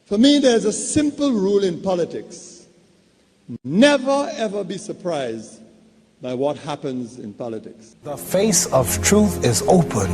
For me, there's a simple rule in politics. Never, ever be surprised by what happens in politics. The face of truth is open.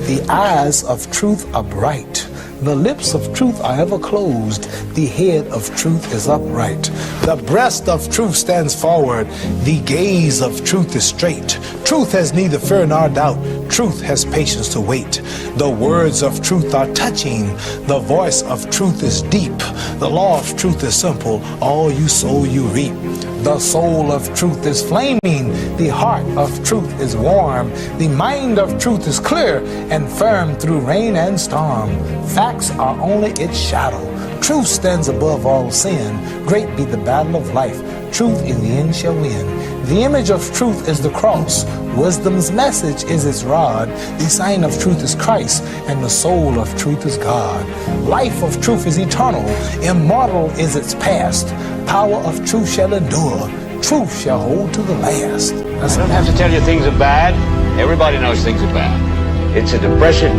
The eyes of truth are bright. The lips of truth are ever closed. The head of truth is upright. The breast of truth stands forward. The gaze of truth is straight. Truth has neither fear nor doubt. Truth has patience to wait. The words of truth are touching. The voice of truth is deep. The law of truth is simple. All you sow, you reap. The soul of truth is flaming. The heart of truth is warm. The mind of truth is clear and firm through rain and storm. Facts are only its shadow. Truth stands above all sin. Great be the battle of life. Truth in the end shall win. The image of truth is the cross. Wisdom's message is its rod. The sign of truth is Christ, and the soul of truth is God. Life of truth is eternal. Immortal is its past. Power of truth shall endure. Truth shall hold to the last. I don't have to tell you things are bad. Everybody knows things are bad. It's a depression.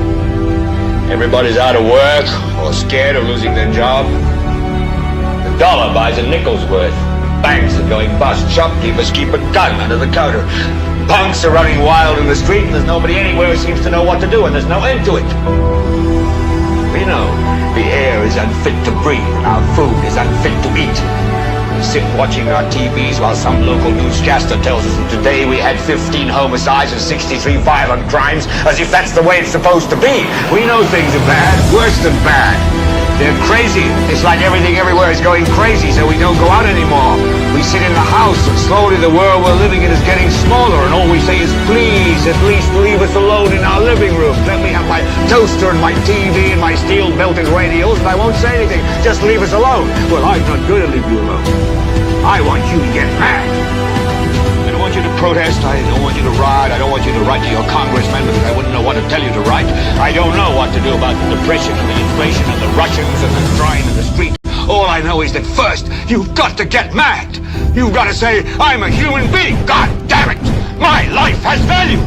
Everybody's out of work or scared of losing their job. The dollar buys a nickel's worth. Banks are going bust. Shopkeepers keep a gun under the counter. Punks are running wild in the street, and there's nobody anywhere who seems to know what to do, and there's no end to it. We know the air is unfit to breathe, and our food is unfit to eat. We sit watching our TVs while some local newscaster tells us that today we had 15 homicides and 63 violent crimes, as if that's the way it's supposed to be. We know things are bad, worse than bad. They're crazy. It's like everything everywhere is going crazy, so we don't go out anymore. We sit in the house, and slowly the world we're living in is getting smaller, and all we say is, please, at least leave us alone in our living room. Let me have my toaster and my TV and my steel-belted radios, and I won't say anything. Just leave us alone. Well, I'm not going to leave you alone. I want you to get mad. I don't want you to protest. I don't want you to riot. I don't want you to write to your congressman because I wouldn't know what to tell you to write. I don't know what to do about the depression and the inflation and the Russians and the crying in the street. All I know is that first, you've got to get mad. You've got to say, I'm a human being. God damn it. My life has value.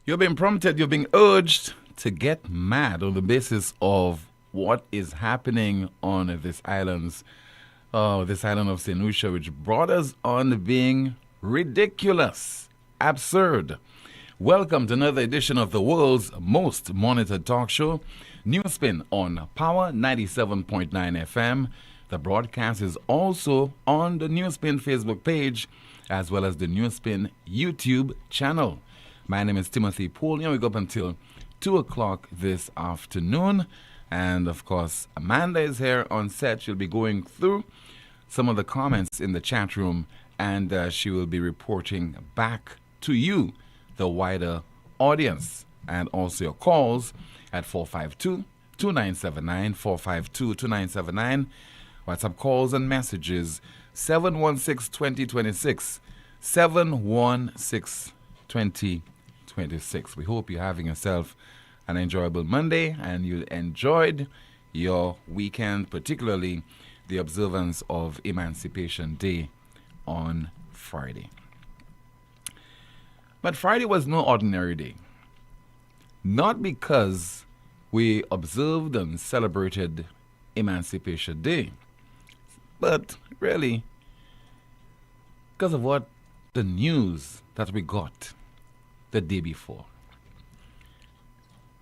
You've been prompted, you've been urged to get mad on the basis of what is happening on this island of St. Lucia, which brought us on being ridiculous, absurd. Welcome to another edition of the world's most monitored talk show, NewsSpin on Power 97.9 FM. The broadcast is also on the NewsSpin Facebook page as well as the NewsSpin YouTube channel. My name is Timothy Poleon. We go up until 2 o'clock this afternoon. And, of course, Amanda is here on set. She'll be going through some of the comments in the chat room, and she will be reporting back to you, the wider audience, and also your calls at 452-2979, 452-2979. WhatsApp calls and messages 716-2026, 716-2026. We hope you're having yourself an enjoyable Monday and you enjoyed your weekend, particularly the observance of Emancipation Day on Friday. But Friday was no ordinary day. Not because we observed and celebrated Emancipation Day, but really because of what the news that we got the day before.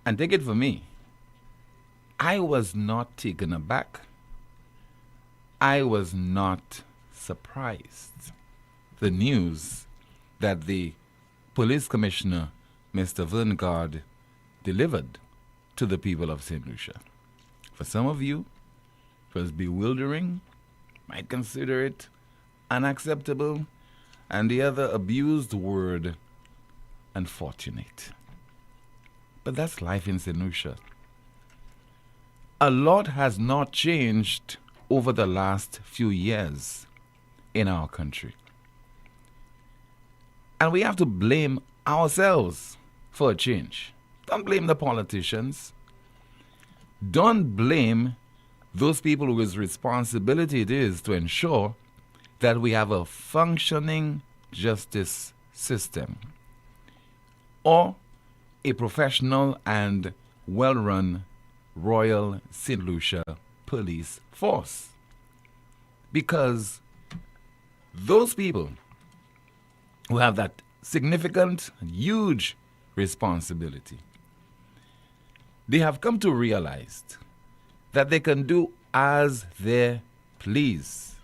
And take it from me, I was not taken aback. I was not surprised. The news that the police commissioner, Mr. Verngard, delivered to the people of St. Lucia. For some of you, it was bewildering, might consider it unacceptable, and the other abused word, unfortunate. But that's life in St. Lucia. A lot has not changed over the last few years in our country. And we have to blame ourselves for a change. Don't blame the politicians. Don't blame those people whose responsibility it is to ensure that we have a functioning justice system or a professional and well-run Royal St. Lucia police force. Because those people who have that significant and huge responsibility, they have come to realize that they can do as they please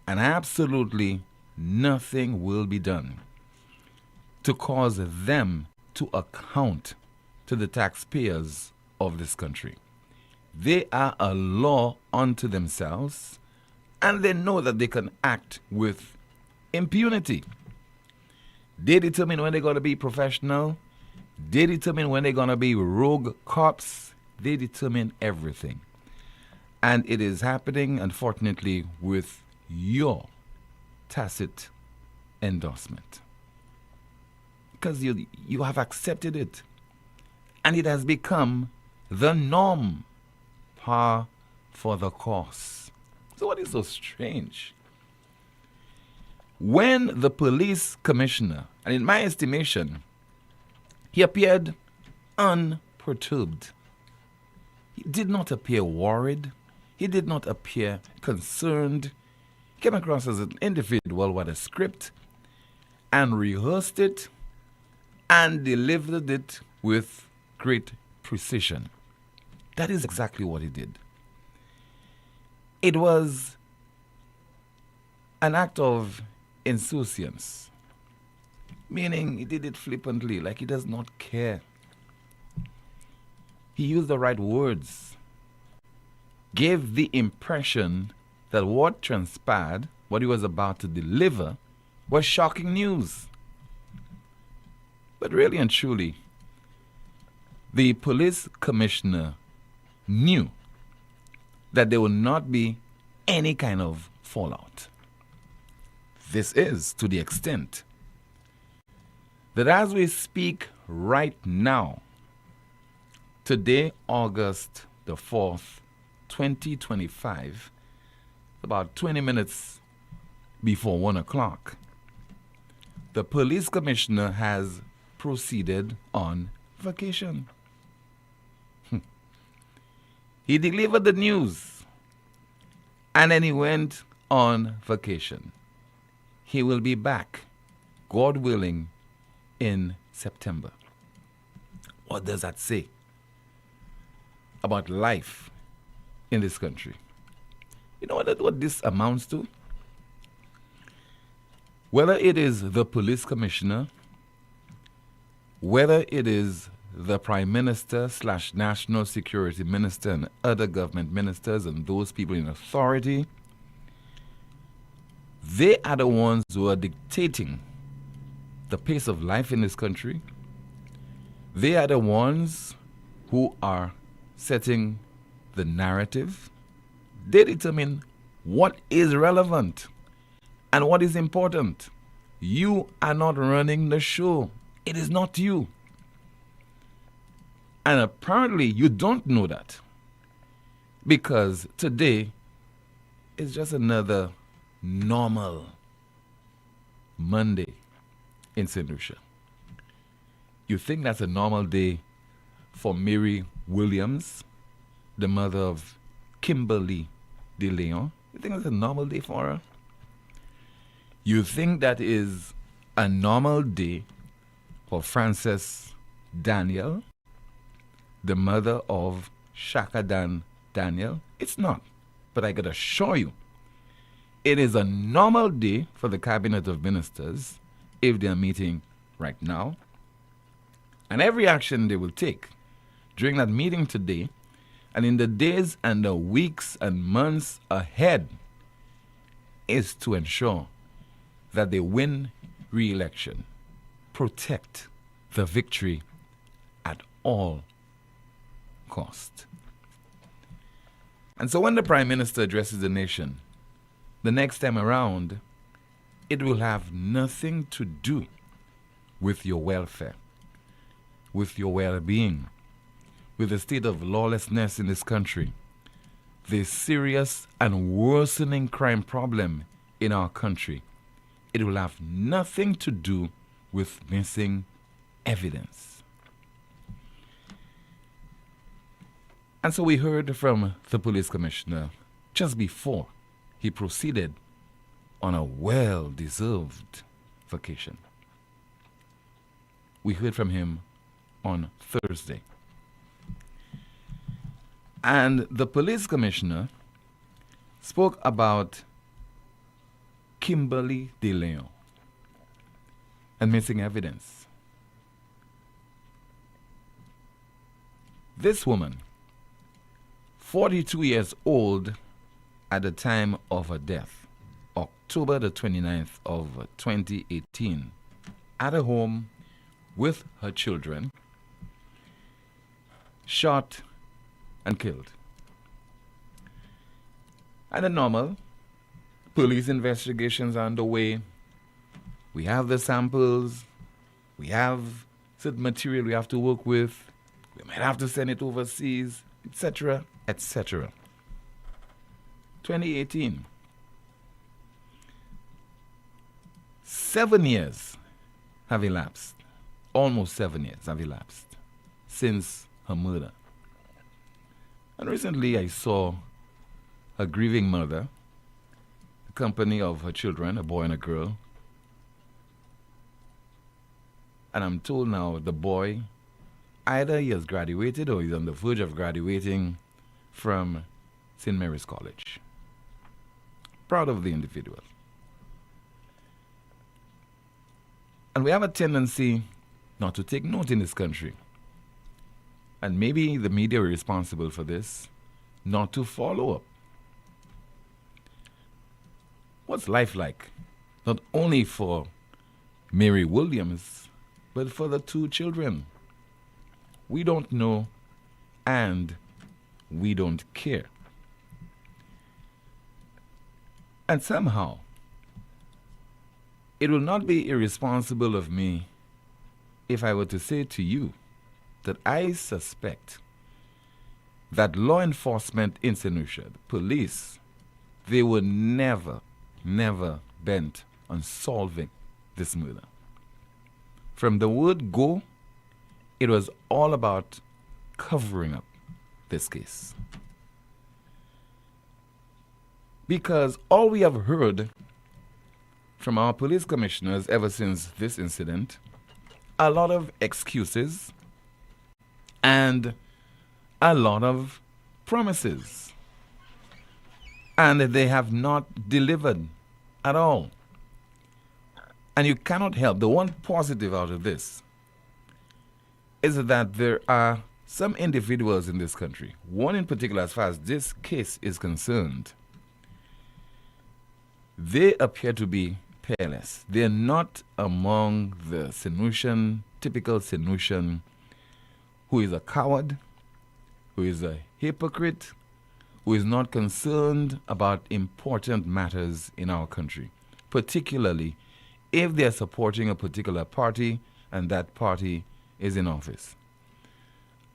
and absolutely nothing will be done to cause them to account to the taxpayers of this country. They are a law unto themselves, and they know that they can act with impunity. They determine when they're going to be professional. They determine when they're going to be rogue cops. They determine everything. And it is happening, unfortunately, with your tacit endorsement. Because you have accepted it. And it has become the norm, par for the course. So what is so strange? When the police commissioner, and in my estimation, he appeared unperturbed. He did not appear worried. He did not appear concerned. He came across as an individual with a script and rehearsed it and delivered it with great precision. That is exactly what he did. It was an act of insouciance, meaning he did it flippantly, like he does not care. He used the right words, gave the impression that what transpired, what he was about to deliver, was shocking news. But really and truly, the police commissioner knew that there would not be any kind of fallout. This is to the extent that as we speak right now, today, August the 4th, 2025, about 20 minutes before 1 o'clock, the police commissioner has proceeded on vacation. He delivered the news and then he went on vacation. He will be back, God willing, in September. What does that say about life in this country? You know what this amounts to? Whether it is the police commissioner, whether it is the Prime Minister / National Security Minister and other government ministers and those people in authority, they are the ones who are dictating the pace of life in this country. They are the ones who are setting the narrative. They determine what is relevant and what is important. You are not running the show. It is not you. And apparently you don't know that, because today is just another normal Monday in St. Lucia. You think that's a normal day for Mary Williams, the mother of Kimberly De Leon? You think that's a normal day for her? You think that is a normal day for Frances Daniel, the mother of Shakadan Daniel? It's not. But I gotta assure you, it is a normal day for the Cabinet of Ministers if they are meeting right now. And every action they will take during that meeting today and in the days and the weeks and months ahead is to ensure that they win re-election, protect the victory at all cost. And so when the Prime Minister addresses the nation the next time around, it will have nothing to do with your welfare, with your well-being, with the state of lawlessness in this country, the serious and worsening crime problem in our country, it will have nothing to do with missing evidence. And so we heard from the police commissioner just before he proceeded on a well-deserved vacation. We heard from him on Thursday. And the police commissioner spoke about Kimberly De Leon and missing evidence. This woman, 42 years old at the time of her death, October the 29th of 2018, at a home with her children, shot and killed. And the normal police investigations are underway. We have the samples. We have certain material we have to work with. We might have to send it overseas, etc., etc. 2018. 7 years have elapsed. Almost 7 years have elapsed since her murder. And recently I saw a grieving mother, the company of her children, a boy and a girl. And I'm told now the boy, either he has graduated or he's on the verge of graduating from St. Mary's College. Proud of the individual. And we have a tendency not to take note in this country. And maybe the media are responsible for this, not to follow up. What's life like? Not only for Mary Williams, but for the two children. We don't know and we don't care. And somehow, it will not be irresponsible of me if I were to say to you that I suspect that law enforcement in St. Lucia, the police, they were never bent on solving this murder. From the word go, it was all about covering up this case. Because all we have heard from our police commissioners ever since this incident, a lot of excuses and a lot of promises. And they have not delivered at all. And you cannot help. The one positive out of this is that there are some individuals in this country, one in particular as far as this case is concerned, they appear to be peerless. They're not among the typical St. Lucian who is a coward, who is a hypocrite, who is not concerned about important matters in our country, particularly if they're supporting a particular party and that party is in office.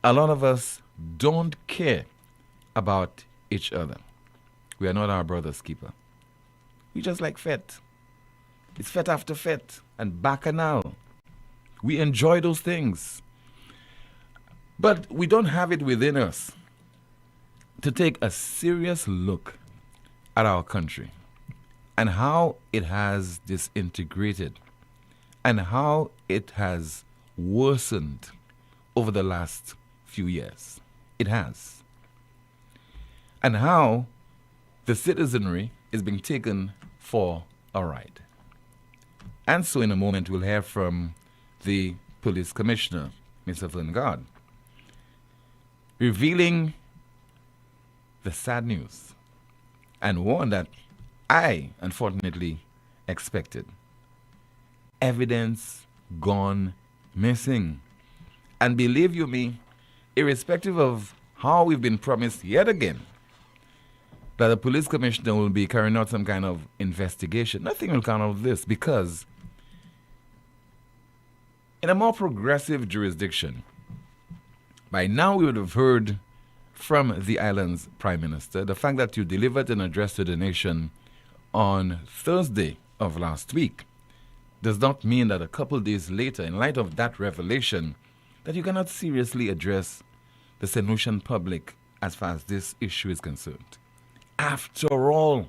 A lot of us don't care about each other. We are not our brother's keeper. We just like fete. It's fete after fete and bacchanal. We enjoy those things. But we don't have it within us to take a serious look at our country and how it has disintegrated and how it has worsened over the last few years. It has. And how the citizenry is being taken for a ride. And so in a moment we'll hear from the police commissioner, Mr. Vingard, revealing the sad news and one that I unfortunately expected. Evidence gone missing. And believe you me, irrespective of how we've been promised yet again that the police commissioner will be carrying out some kind of investigation, nothing will come out of this, because in a more progressive jurisdiction, by now we would have heard from the island's prime minister the fact that you delivered an address to the nation on Thursday of last week does not mean that a couple days later, in light of that revelation, that you cannot seriously address the St. Lucian public as far as this issue is concerned. After all,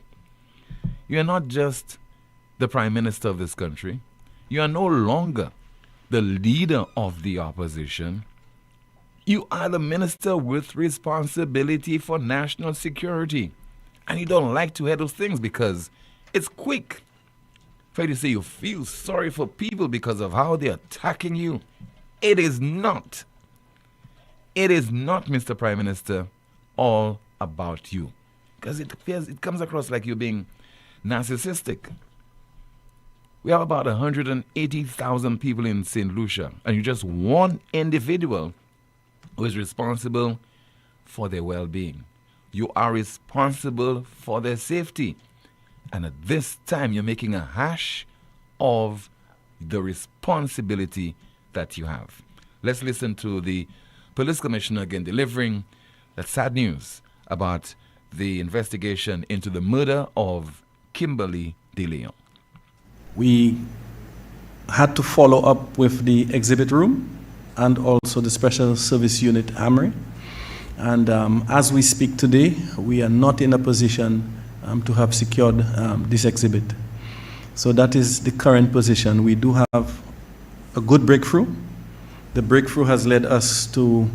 you are not just the Prime Minister of this country. You are no longer the leader of the opposition. You are the minister with responsibility for national security. And you don't like to hear those things because it's quick for you to say you feel sorry for people because of how they're attacking you. It is not. It is not, Mr. Prime Minister, all about you. Because it comes across like you're being narcissistic. We have about 180,000 people in St. Lucia, and you're just one individual who is responsible for their well-being. You are responsible for their safety. And at this time, you're making a hash of the responsibility that you have. Let's listen to the police commissioner again delivering that sad news about the investigation into the murder of Kimberly De Leon. We had to follow up with the exhibit room and also the Special Service Unit Armory. And as we speak today, we are not in a position to have secured this exhibit. So that is the current position. We do have a good breakthrough. The breakthrough has led us to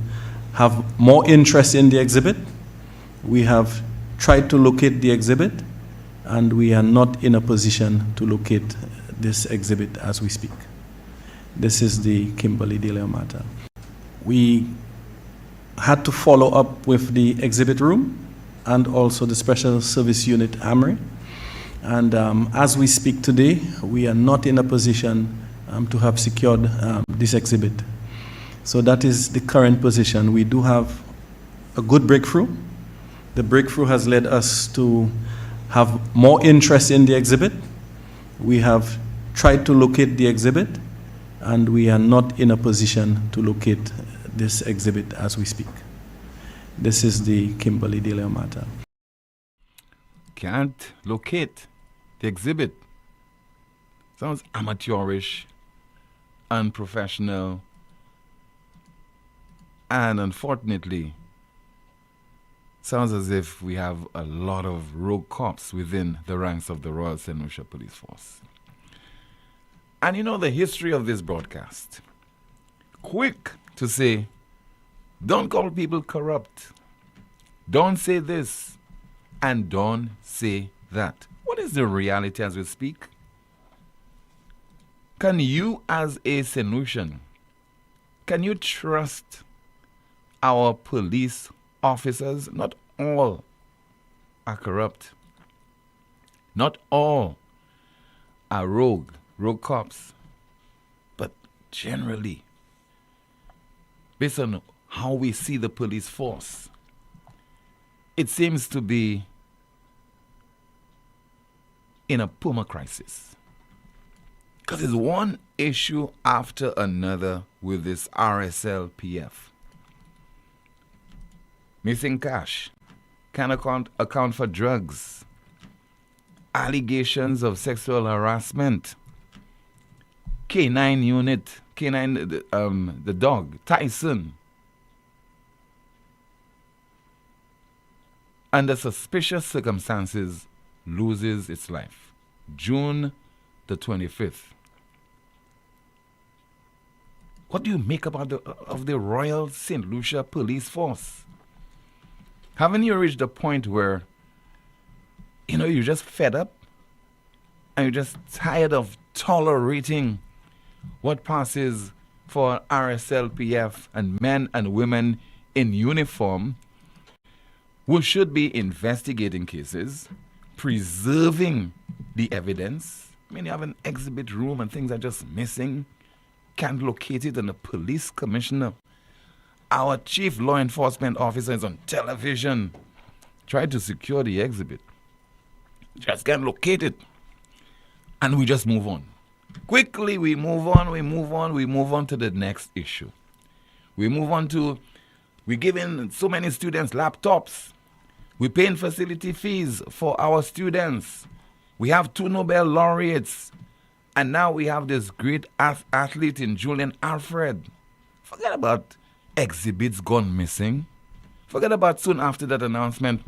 have more interest in the exhibit. We have tried to locate the exhibit, and we are not in a position to locate this exhibit as we speak. This is the Kimberly De Leon matter. We had to follow up with the exhibit room and also the Special Service Unit Armory. And as we speak today, we are not in a position to have secured this exhibit. So that is the current position. We do have a good breakthrough. The breakthrough has led us to have more interest in the exhibit. We have tried to locate the exhibit, and we are not in a position to locate this exhibit as we speak. This is the Kimberly De Leon matter. Can't locate the exhibit. Sounds amateurish, unprofessional, and unfortunately, sounds as if we have a lot of rogue cops within the ranks of the Royal St. Lucia Police Force. And you know the history of this broadcast. Quick to say, don't call people corrupt. Don't say this and don't say that. What is the reality as we speak? Can you as a St. Lucian, can you trust our police officers? Not all are corrupt. Not all are rogue cops. But generally, based on how we see the police force, it seems to be in a perma crisis. Because there's one issue after another with this RSLPF. Missing cash, can't account for drugs, allegations of sexual harassment, K9 unit, K9, the dog, Tyson, under suspicious circumstances, loses its life. June the 25th. What do you make about of the Royal St. Lucia Police Force? Haven't you reached a point where, you're just fed up and you're just tired of tolerating what passes for RSLPF and men and women in uniform who should be investigating cases, preserving the evidence? I mean, you have an exhibit room and things are just missing. Can't locate it, and the police commissioner, our chief law enforcement officer, is on television. Tried to secure the exhibit. Just can't locate it. And we just move on. Quickly, we move on to the next issue. We're giving so many students laptops. We're paying facility fees for our students. We have 2 Nobel laureates. And now we have this great athlete in Julian Alfred. Forget about exhibits gone missing. Forget about soon after that announcement,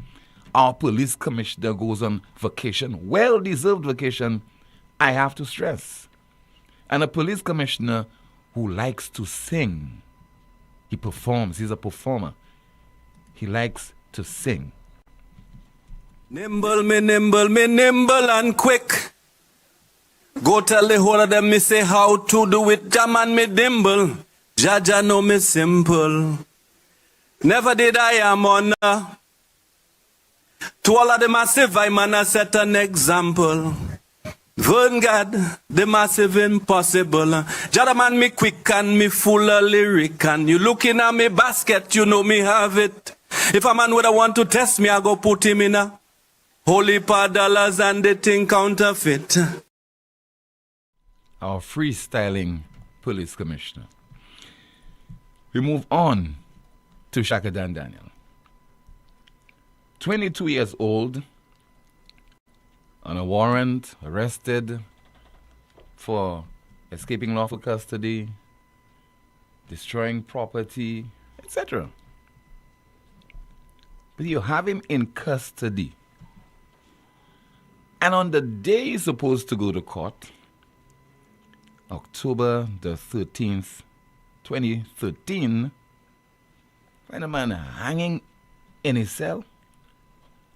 our police commissioner goes on vacation, well-deserved vacation, I have to stress. And a police commissioner who likes to sing. He performs, he's a performer. He likes to sing. Nimble, me nimble and quick. Go tell the whole of them me say how to do it, jam and me dimble. Jaja know me simple. Never did I am honor. To all of the massive, I man I set an example. Vern God, the massive impossible. Jada man me quick and me full of lyric. And you looking at me basket, you know me have it. If a man would want to test me, I go put him in a holy $dollars and the thing counterfeit. Our freestyling police commissioner. We move on to Shakadan Daniel. 22 years old, on a warrant, arrested for escaping lawful custody, destroying property, etc. But you have him in custody. And on the day he's supposed to go to court, October the 13th, 2013, find a man hanging in his cell.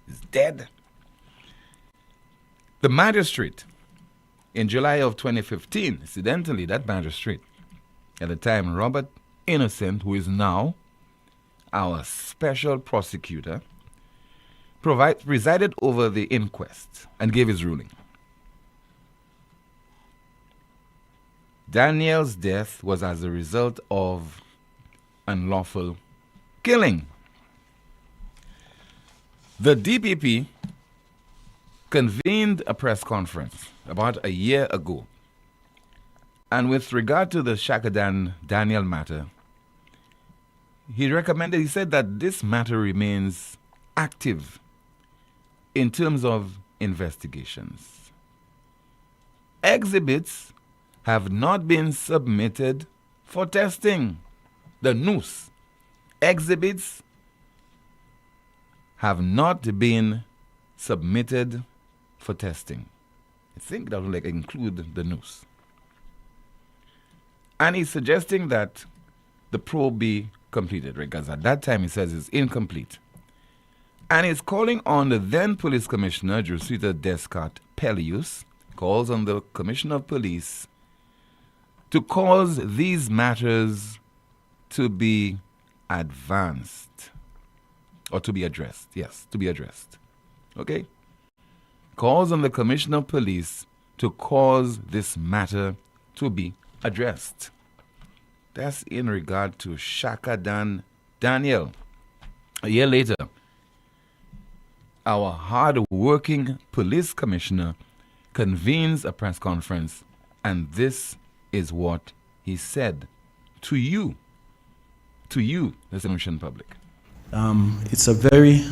He's dead. The magistrate, in July of 2015, incidentally, that magistrate, at the time, Robert Innocent, who is now our special prosecutor, presided over the inquest and gave his ruling. Daniel's death was as a result of unlawful killing. The DPP convened a press conference about a year ago. And with regard to the Shakadan Daniel matter, he said that this matter remains active in terms of investigations. Exhibits have not been submitted for testing. The noose. Exhibits have not been submitted for testing. I think that will include the noose. And he's suggesting that the probe be completed, because at that time he says it's incomplete. And he's calling on the then police commissioner, Drusita Descott Pelius, calls on the commissioner of police to cause these matters to be advanced or to be addressed. Yes, to be addressed. Okay? Calls on the commissioner of police to cause this matter to be addressed. That's in regard to Shakadan Daniel. A year later, our hard-working police commissioner convenes a press conference, and this is what he said to you, the St. public. It's a very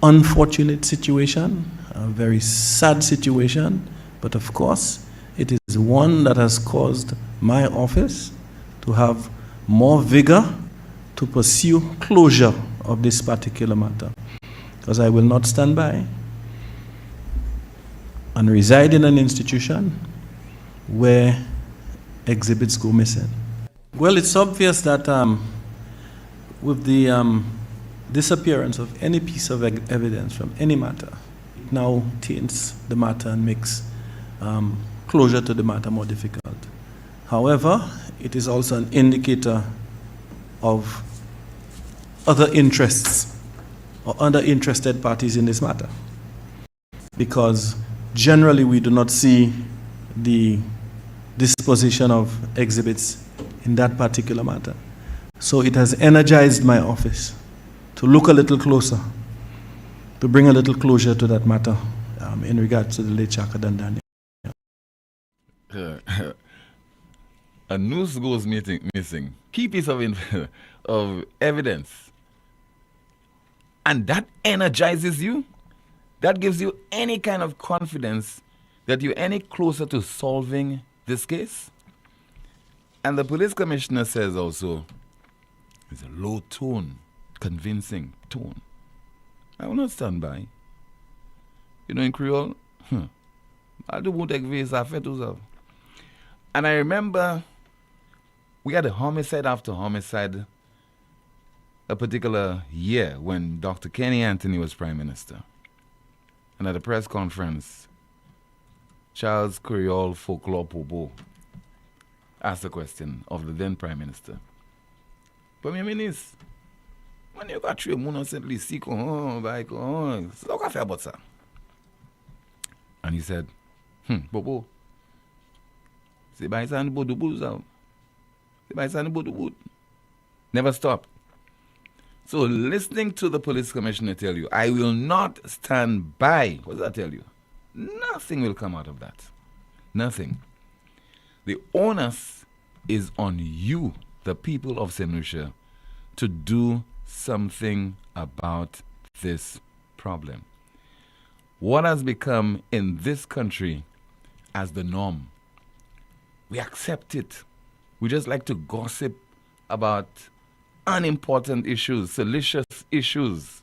unfortunate situation, a very sad situation, but of course, it is one that has caused my office to have more vigor to pursue closure of this particular matter. Because I will not stand by and reside in an institution where exhibits go missing. Well, it's obvious that with the disappearance of any piece of evidence from any matter, it now taints the matter and makes closure to the matter more difficult. However, it is also an indicator of other interests or other interested parties in this matter. Because generally we do not see the disposition of exhibits in that particular matter. So it has energized my office to look a little closer, to bring a little closure to that matter in regards to the late Shakadan Daniel. A noose goes missing. Key piece of evidence. And that energizes you? That gives you any kind of confidence that you're any closer to solving this case? And the police commissioner says also, it's a low tone, convincing tone. I will not stand by. You know, in Creole, I do want to. And I remember we had a homicide after homicide a particular year when Dr. Kenny Anthony was Prime Minister. And at a press conference, Charles Creole Folklore Popo asked the question of the then Prime Minister. Premier Ministre, when you got three months at least, and he said, Bobo, never stopped. So listening to the police commissioner tell you, I will not stand by, what does that tell you? Nothing will come out of that. Nothing. The onus is on you, the people of St. Lucia, to do something about this problem. What has become in this country as the norm? We accept it. We just like to gossip about unimportant issues, salacious issues.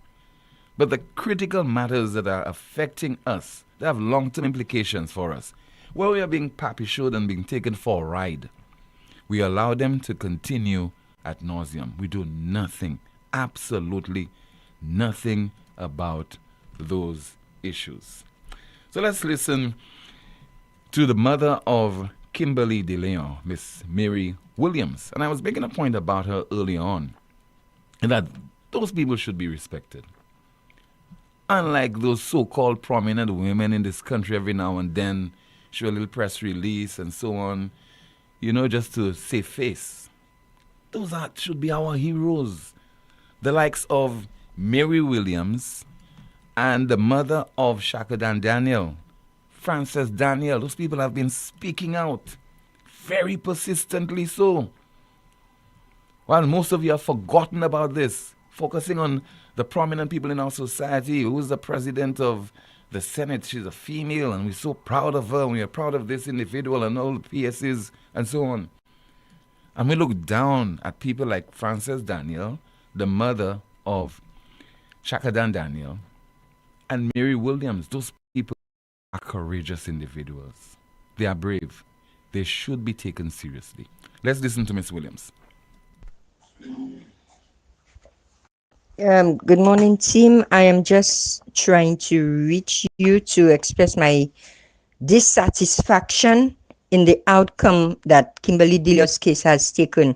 But the critical matters that are affecting us, they have long-term implications for us. Where we are being pappy-showed and being taken for a ride, we allow them to continue ad nauseum. We do nothing, absolutely nothing about those issues. So let's listen to the mother of Kimberly DeLeon, Miss Mary Williams. And I was making a point about her earlier on, and that those people should be respected. Unlike those so-called prominent women in this country, every now and then show a little press release and so on, you know, just to save face. Those should be our heroes. The likes of Mary Williams and the mother of Shakadan Daniel, Frances Daniel. Those people have been speaking out very persistently so. While most of you have forgotten about this, focusing on the prominent people in our society. Who's the president of the Senate? She's a female, and we're so proud of her, and we're proud of this individual and all the PSs and so on. And we look down at people like Frances Daniel, the mother of Shakadan Daniel, and Mary Williams. Those people are courageous individuals. They are brave. They should be taken seriously. Let's listen to Miss Williams. Good morning, team. I am just trying to reach you to express my dissatisfaction in the outcome that Kimberly DeLeon's case has taken.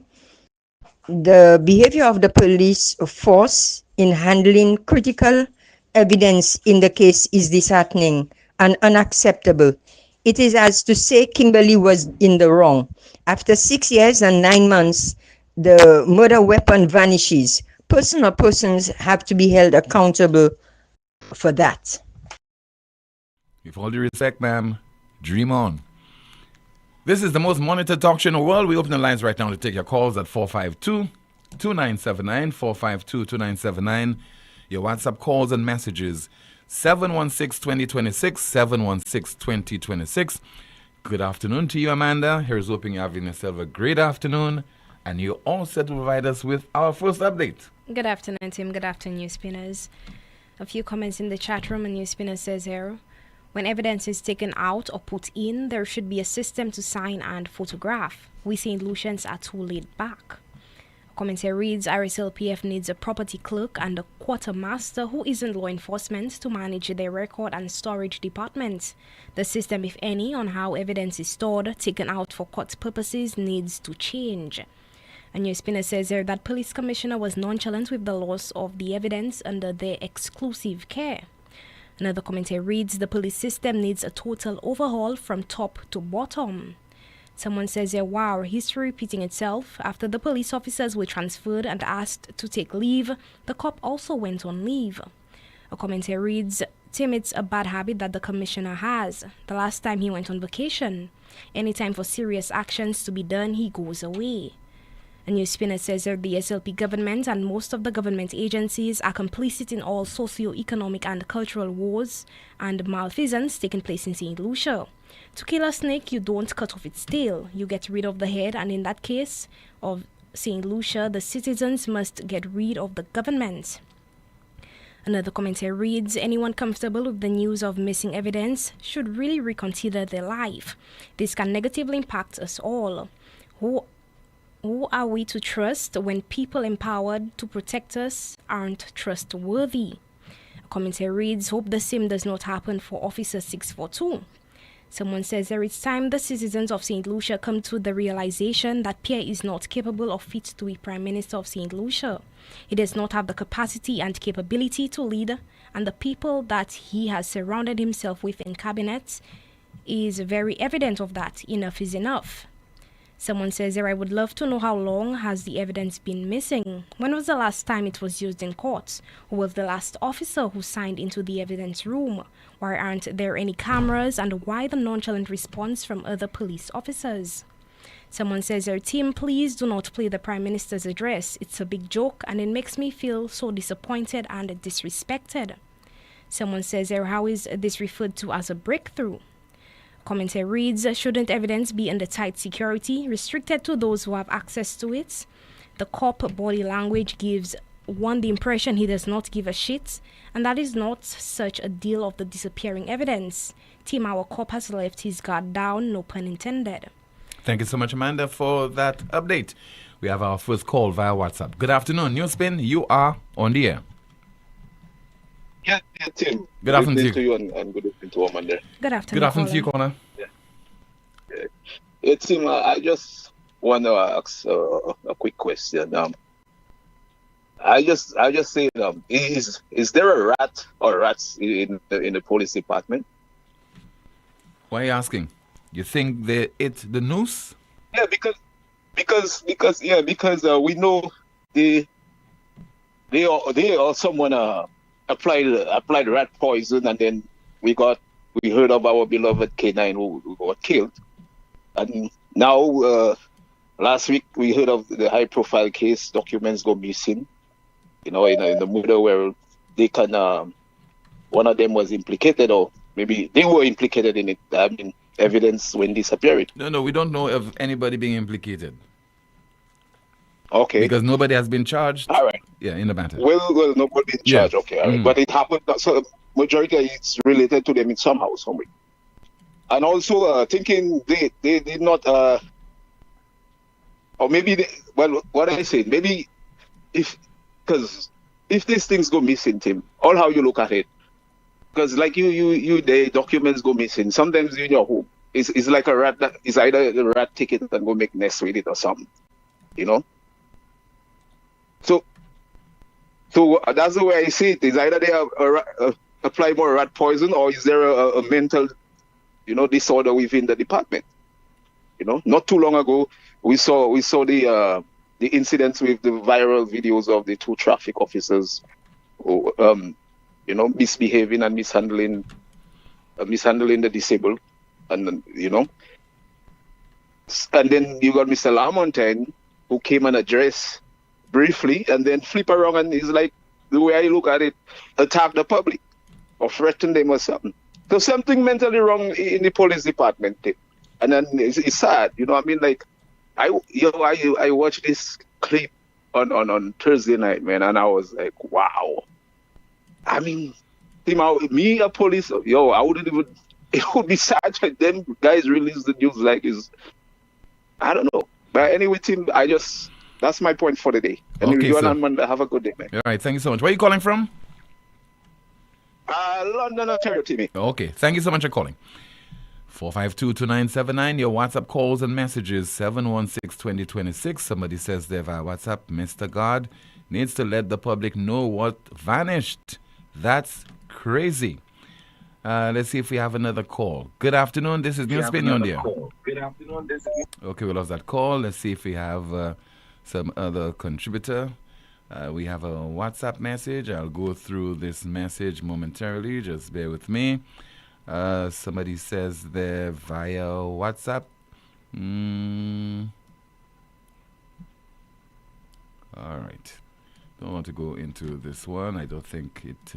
The behavior of the police force in handling critical evidence in the case is disheartening and unacceptable. It is as to say Kimberly was in the wrong. After 6 years and 9 months, the murder weapon vanishes. Person or persons have to be held accountable for that. With all due respect, ma'am, dream on. This is the most monitored talk show in the world. We open the lines right now to take your calls at 452-2979, 452-2979. Your WhatsApp calls and messages, 716-2026, 716-2026. Good afternoon to you, Amanda. Here's hoping you're having yourself a great afternoon. And you're all set to provide us with our first update. Good afternoon, Tim. Good afternoon, NewsSpinners. A few comments in the chat room, and NewsSpinner says here, when evidence is taken out or put in, there should be a system to sign and photograph. We St. Lucians are too laid back. A comment here reads, RSLPF needs a property clerk and a quartermaster who isn't law enforcement to manage their record and storage department. The system, if any, on how evidence is stored, taken out for court purposes needs to change. A NewsSpinner says here that police commissioner was nonchalant with the loss of the evidence under their exclusive care. Another commentator reads, the police system needs a total overhaul from top to bottom. Someone says here, wow, history repeating itself. After the police officers were transferred and asked to take leave, the cop also went on leave. A commentator reads, Tim, it's a bad habit that the commissioner has. The last time he went on vacation. Anytime for serious actions to be done, he goes away. A A news spinner says that the SLP government and most of the government agencies are complicit in all socio-economic and cultural wars and malfeasance taking place in St. Lucia. To kill a snake, you don't cut off its tail. You get rid of the head, and in that case of St. Lucia, the citizens must get rid of the government. Another commentator reads, anyone comfortable with the news of missing evidence should really reconsider their life. This can negatively impact us all. Who are we to trust when people empowered to protect us aren't trustworthy? A commentator reads, hope the same does not happen for Officer 642. Someone says there is time the citizens of St. Lucia come to the realization that Pierre is not capable or fit to be Prime Minister of St. Lucia. He does not have the capacity and capability to lead, and the people that he has surrounded himself with in cabinet is very evident of that. Enough is enough. Someone says there, I would love to know how long has the evidence been missing? When was the last time it was used in courts? Who was the last officer who signed into the evidence room? Why aren't there any cameras, and why the nonchalant response from other police officers? Someone says, their team, please do not play the Prime Minister's address. It's a big joke and it makes me feel so disappointed and disrespected. Someone says, how is this referred to as a breakthrough? Commentator reads, shouldn't evidence be under tight security, restricted to those who have access to it? The cop body language gives one the impression he does not give a shit, and that is not such a deal of the disappearing evidence. Team, our cop has left his guard down, no pun intended. Thank you so much, Amanda, for that update. We have our first call via WhatsApp. Good afternoon, NewsSpin. You are on the air. Yeah, Tim. Good afternoon to you and good evening to Amanda. Good afternoon. Good afternoon to you, Connor. Yeah, Tim, I just want to ask a quick question. I just say, is there a rat or rats in the police department? Why are you asking? You think they ate the noose? Yeah, because we know they or someone applied rat poison, and then we heard of our beloved K9 who got killed, and now last week we heard of the high profile case, documents go missing, in the murder where they can one of them was implicated, or maybe they were implicated in it. I mean, evidence when disappearing. No, we don't know of anybody being implicated. Okay. Because nobody has been charged. All right. Yeah, in the matter. Well, nobody been charged. Yeah. Okay, all right. But it happened. So majority it's related to them in somehow, some way. And also thinking they did not, or maybe what I said, maybe if these things go missing, Tim, all how you look at it. Because like the documents go missing. Sometimes in your home, it's like a rat that is either a rat ticket and go make nest with it or something, So that's the way I see it. Is either they have apply more rat poison, or is there a mental, disorder within the department? Not too long ago we saw the incidents with the viral videos of the two traffic officers who, misbehaving and mishandling the disabled, and then you got Mr. Lamontagne who came and addressed briefly and then flip around and is like, the way I look at it, attack the public or threaten them or something. So something mentally wrong in the police department, and then it's sad, I mean, like I watched this clip on Thursday night, man, and I was like, wow. I mean, me a police, I wouldn't even. It would be sad if them guys release the news like is. I don't know, but anyway, Tim, that's my point for the day. And okay, you and Amanda have a good day, man. All right, thank you so much. Where are you calling from? London, Ontario, Timmy. Okay, thank you so much for calling. 452-2979, your WhatsApp calls and messages, 716-2026. Somebody says there via WhatsApp, Mr. God needs to let the public know what vanished. That's crazy. Let's see if we have another call. Good afternoon, this is NewsSpin on there. Good afternoon, this is... Okay, we lost that call. Let's see if we have some other contributor. We have a WhatsApp message. I'll go through this message momentarily. Just bear with me. Somebody says there via WhatsApp. All right. Don't want to go into this one. I don't think it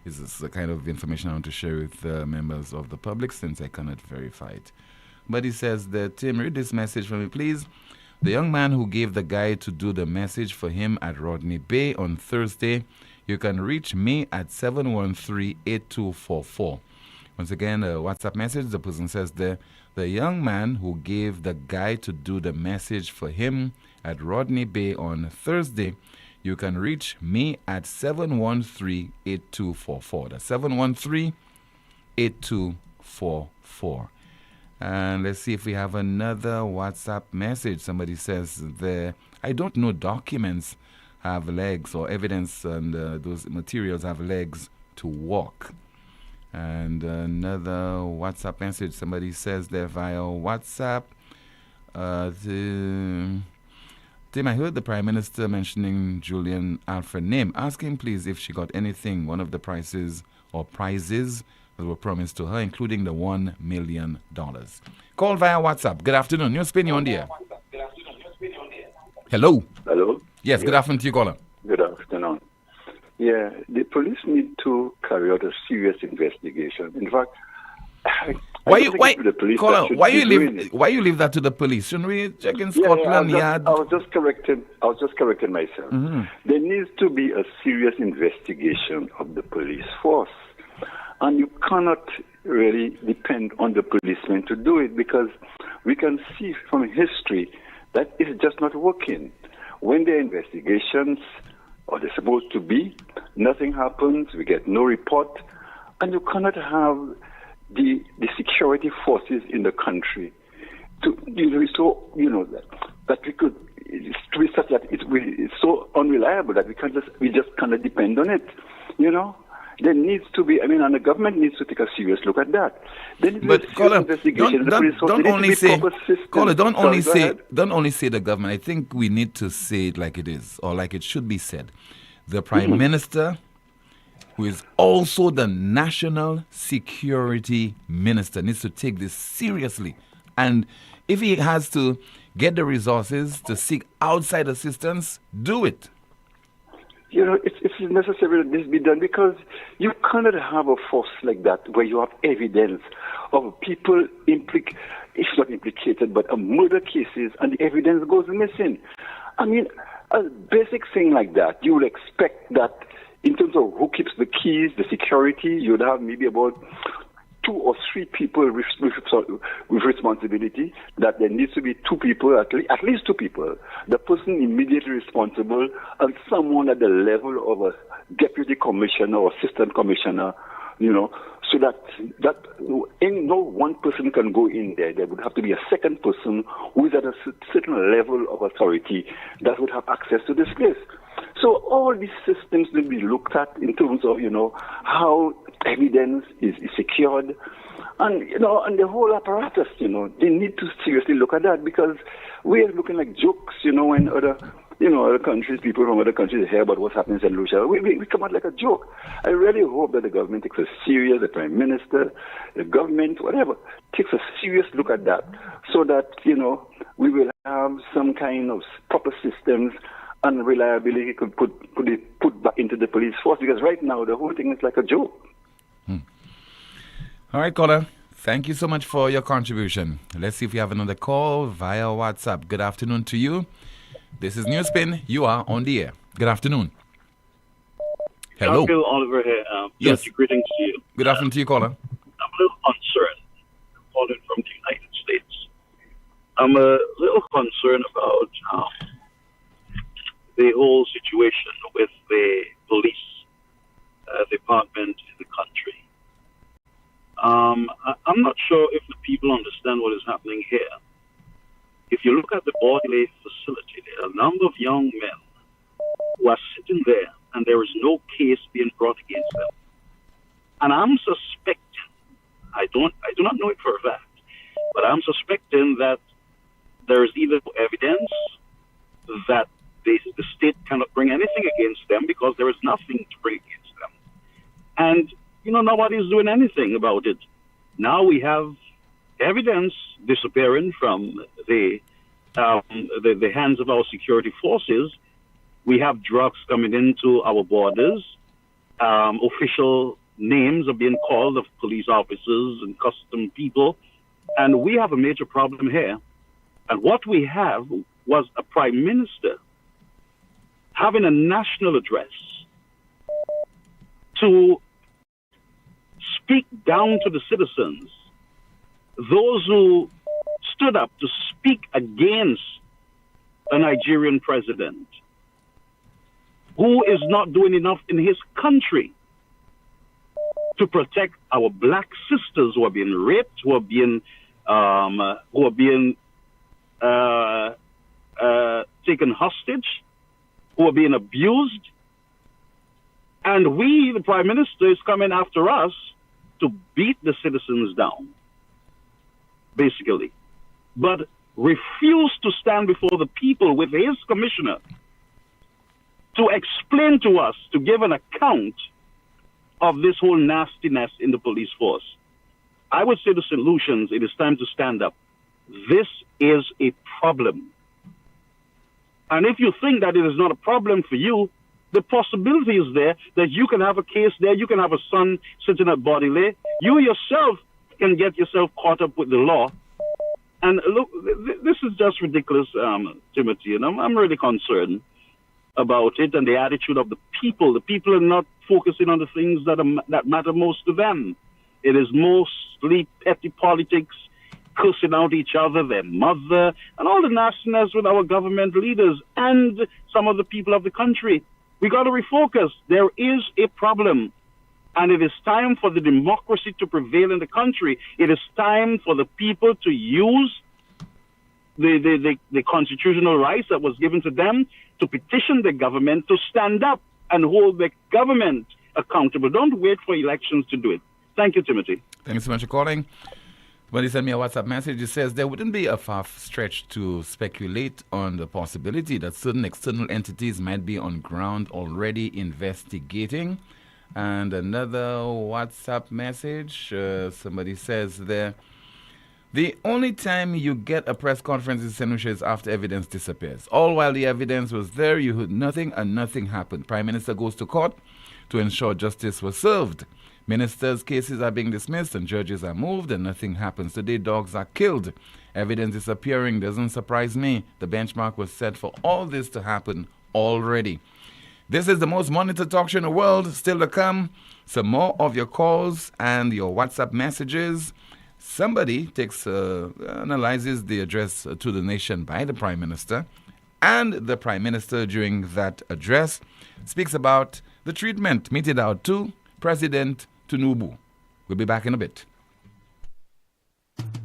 is the kind of information I want to share with members of the public since I cannot verify it. But he says that, Tim, read this message for me, please. The young man who gave the guy to do the message for him at Rodney Bay on Thursday, you can reach me at 713-8244. Once again, a WhatsApp message, the person says there, the young man who gave the guy to do the message for him at Rodney Bay on Thursday, you can reach me at 713-8244. That's 713-8244. And let's see if we have another WhatsApp message. Somebody says there, I don't know documents have legs or evidence and those materials have legs to walk. And another WhatsApp message. Somebody says there via WhatsApp, Tim, I heard the Prime Minister mentioning Julian Alfred's name. Ask him, please, if she got anything, one of the prizes that were promised to her, including the $1 million. Call via WhatsApp. Good afternoon. NewsSpin, you're on the air. Hello. Hello. Yes, good afternoon to you, caller. Good afternoon. Yeah, the police need to carry out a serious investigation. In fact, why you leave that to the police? Shouldn't we check in Scotland Yard? I was just correcting myself. Mm-hmm. There needs to be a serious investigation of the police force. And you cannot really depend on the policemen to do it, because we can see from history that it's just not working. When there are investigations, or they're supposed to be, nothing happens, we get no report, and you cannot have the security forces in the country that we could, to be such that it's so unreliable that we just cannot depend on it, There needs to be, and the government needs to take a serious look at that. But caller, don't only say the government. I think we need to say it like it is, or like it should be said. The Prime Minister, who is also the National Security Minister, needs to take this seriously. And if he has to get the resources to seek outside assistance, do it. It's necessary that this be done, because you cannot have a force like that where you have evidence of people if not implicated, but murder cases, and the evidence goes missing. A basic thing like that, you would expect that in terms of who keeps the keys, the security, you would have maybe about 2 or 3 people with responsibility, that there needs to be 2 people, at least 2 people, the person immediately responsible, and someone at the level of a deputy commissioner or assistant commissioner, so that no one person can go in there. There would have to be a second person who is at a certain level of authority that would have access to this place. So all these systems will be looked at in terms of, how evidence is secured, and and the whole apparatus. They need to seriously look at that, because we are looking like jokes. When other countries, people from other countries hear about what's happening in St. Lucia, we come out like a joke. I really hope that the government takes a serious, the Prime Minister, the government, whatever, takes a serious look at that, so that we will have some kind of proper systems and reliability could put back into the police force, because right now the whole thing is like a joke. All right, caller. Thank you so much for your contribution. Let's see if we have another call via WhatsApp. Good afternoon to you. This is NewsSpin. You are on the air. Good afternoon. Hello. Bill Oliver here. Yes. Greetings to you. Good afternoon to you, caller. I'm a little concerned. I'm calling from the United States. I'm a little concerned about the whole situation with the police department in the country. I'm not sure if the people understand what is happening here. If you look at the Poleon facility, there are a number of young men who are sitting there, and there is no case being brought against them. And I'm suspecting, I do not know it for a fact, but I'm suspecting that there is either evidence that the state cannot bring anything against them because there is nothing to bring against them. And, nobody's doing anything about it. Now we have evidence disappearing from the hands of our security forces, We have drugs coming into our borders. Official names are being called of police officers and custom people. And we have a major problem here. And what we have was a prime minister having a national address to speak down to the citizens, those who stood up to speak against a Nigerian president who is not doing enough in his country to protect our black sisters who are being raped, who are being taken hostage, who are being abused. And we, the prime minister, is coming after us to beat the citizens down, basically, but refuse to stand before the people with his commissioner to explain to us, to give an account of this whole nastiness in the police force. I would say to solutions, it is time to stand up. This is a problem. And if you think that it is not a problem for you, the possibility is there that you can have a case there, you can have a son sitting at Bodiley, you yourself can get yourself caught up with the law. And look, this is just ridiculous, Timothy, and I'm really concerned about it and the attitude of the people. The people are not focusing on the things that matter most to them. It is mostly petty politics, cursing out each other, their mother, and all the nastiness with our government leaders and some of the people of the country. We got to refocus. There is a problem, and it is time for the democracy to prevail in the country. It is time for the people to use the constitutional rights that was given to them to petition the government to stand up and hold the government accountable. Don't wait for elections to do it. Thank you, Timothy. Thank you so much for calling. When he sent me a WhatsApp message, he says there wouldn't be a far stretch to speculate on the possibility that certain external entities might be on ground already investigating. And another WhatsApp message, somebody says there, the only time you get a press conference in St. Lucia is after evidence disappears. All while the evidence was there, you heard nothing and nothing happened. Prime Minister goes to court to ensure justice was served. Ministers' cases are being dismissed and judges are moved and nothing happens. Today, dogs are killed. Evidence disappearing doesn't surprise me. The benchmark was set for all this to happen already. This is the most monitored talk show in the world. Still to come, some more of your calls and your WhatsApp messages. Somebody analyzes the address to the nation by the Prime Minister, and the Prime Minister during that address speaks about the treatment meted out to President Tinubu. We'll be back in a bit.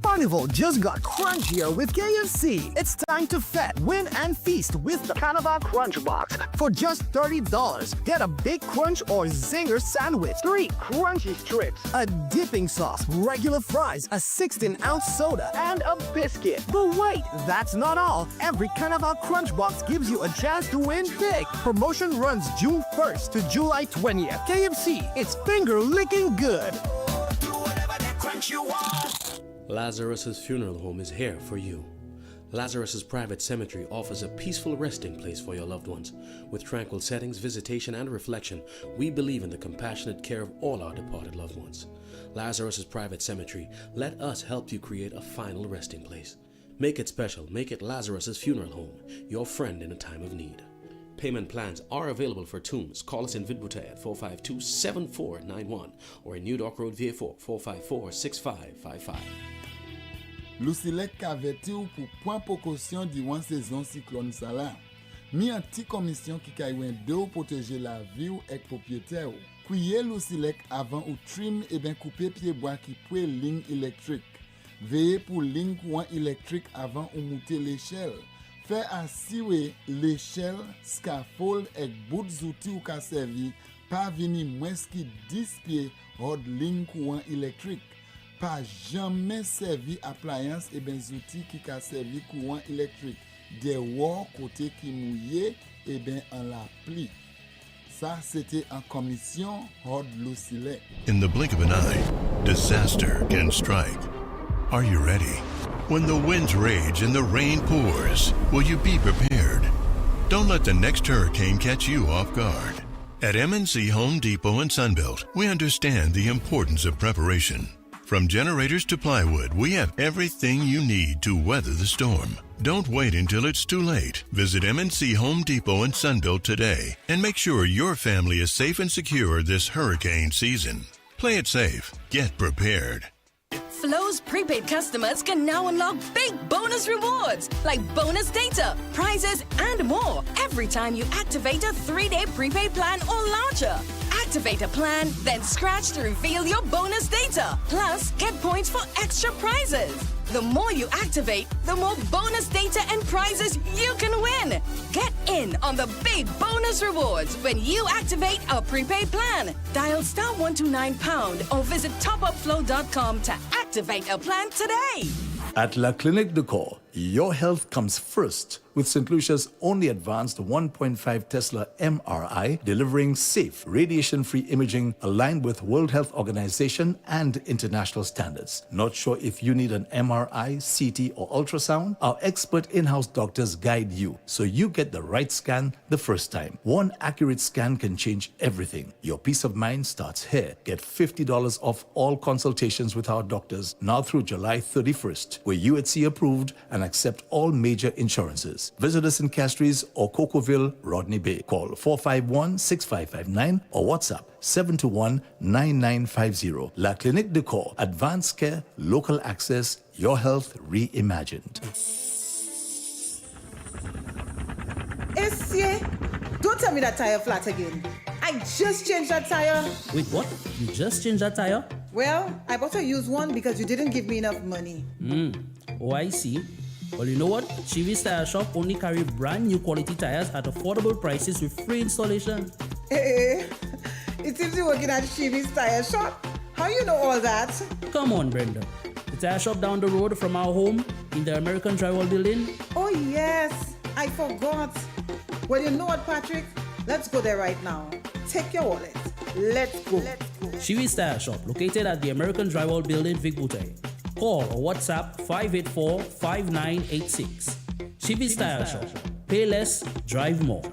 Carnival just got crunchier with KFC. It's time to fet, win, and feast with the Carnival Crunch Box. For just $30, get a Big Crunch or Zinger sandwich, 3 crunchy strips, a dipping sauce, regular fries, a 16-ounce soda, and a biscuit. But wait, that's not all. Every Carnival Crunch Box gives you a chance to win big. Promotion runs June 1st to July 20th. KFC, it's finger-licking good. Do whatever that crunch you want. Lazarus's Funeral Home is here for you. Lazarus's Private Cemetery offers a peaceful resting place for your loved ones. With tranquil settings, visitation, and reflection, we believe in the compassionate care of all our departed loved ones. Lazarus's Private Cemetery, let us help you create a final resting place. Make it special. Make it Lazarus's Funeral Home, your friend in a time of need. Payment plans are available for tombs. Call us in Vidbouté at 452-7491 or in New Dock Road, VA4, 454-6555. Lucilec averti ou pour point précaution durant saison cyclone Salah. Mi an ti commission qui kaywen de ou protéger la vie ou ek propriétaire ou. Kouye Lucilec avant ou trim et ben couper pied bois qui poué ligne électrique. Veillez pour ligne courant électrique avant ou monter l'échelle. Fait assurer l'échelle, scaffold et bout d'outil ou ka servi pas vini moins qui 10 pieds hors ligne courant électrique. Pas jamais servi appliance et ben outils qui ka servi courant électrique. Des wall côté qui mouillé et ben en la pli. Ça c'était en commission hors Lucilec. In the blink of an eye, disaster can strike. Are you ready? When the winds rage and the rain pours, will you be prepared? Don't let the next hurricane catch you off guard. At MNC Home Depot and Sunbelt, we understand the importance of preparation. From generators to plywood, we have everything you need to weather the storm. Don't wait until it's too late. Visit MNC Home Depot and Sunbelt today and make sure your family is safe and secure this hurricane season. Play it safe. Get prepared. Flo's prepaid customers can now unlock big bonus rewards like bonus data, prizes, and more every time you activate a 3-day prepaid plan or launcher. Activate a plan, then scratch to reveal your bonus data. Plus, get points for extra prizes. The more you activate, the more bonus data and prizes you can win. Get in on the big bonus rewards when you activate a prepaid plan. Dial *129# or visit topupflow.com to activate a plan today. At La Clinique de Corps, your health comes first with St. Lucia's only advanced 1.5 Tesla MRI, delivering safe, radiation-free imaging aligned with World Health Organization and international standards. Not sure if you need an MRI, CT, or ultrasound? Our expert in-house doctors guide you so you get the right scan the first time. One accurate scan can change everything. Your peace of mind starts here. Get $50 off all consultations with our doctors now through July 31st. We're UHC approved and accept all major insurances. Visit us in Castries or Cocoville, Rodney Bay. Call 451-6559 or WhatsApp 721-9950. La Clinique de Corps. Advanced care, local access, your health reimagined. Essie, don't tell me that tire flat again. I just changed that tire. Wait, what? You just changed that tire? Well, I bought a used one because you didn't give me enough money. Oh, I see. Well, you know what? Chivi's Tire Shop only carry brand new quality tires at affordable prices with free installation. Hey, it seems you're working at Chivi's Tire Shop. How you know all that? Come on, Brenda. The tire shop down the road from our home in the American Drywall Building. Oh, yes. I forgot. Well, you know what, Patrick? Let's go there right now. Take your wallet. Let's go. Chivi's Tire Shop, located at the American Drywall Building, Vic Bouteille. Call or WhatsApp 584-5986. Chivi's Tire Shop. Pay less, drive more.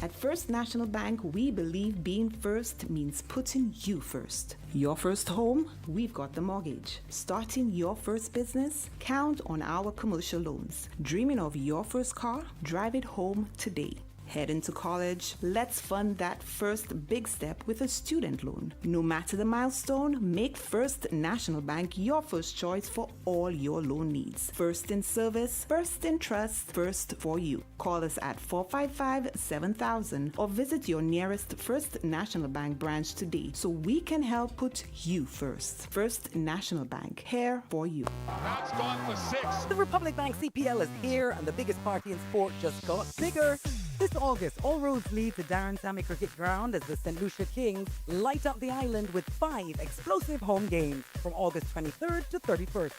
At First National Bank, we believe being first means putting you first. Your first home, we've got the mortgage. Starting your first business, count on our commercial loans. Dreaming of your first car? Drive it home today. Heading to college? Let's fund that first big step with a student loan. No matter the milestone, make First National Bank your first choice for all your loan needs. First in service, first in trust, first for you. Call us at 455-7000 or visit your nearest First National Bank branch today so we can help put you first. First National Bank, here for you. That's gone for 6. The Republic Bank CPL is here and the biggest party in sport just got bigger. This August, all roads lead to Darren Sammy Cricket Ground as the St. Lucia Kings light up the island with 5 explosive home games from August 23rd to 31st.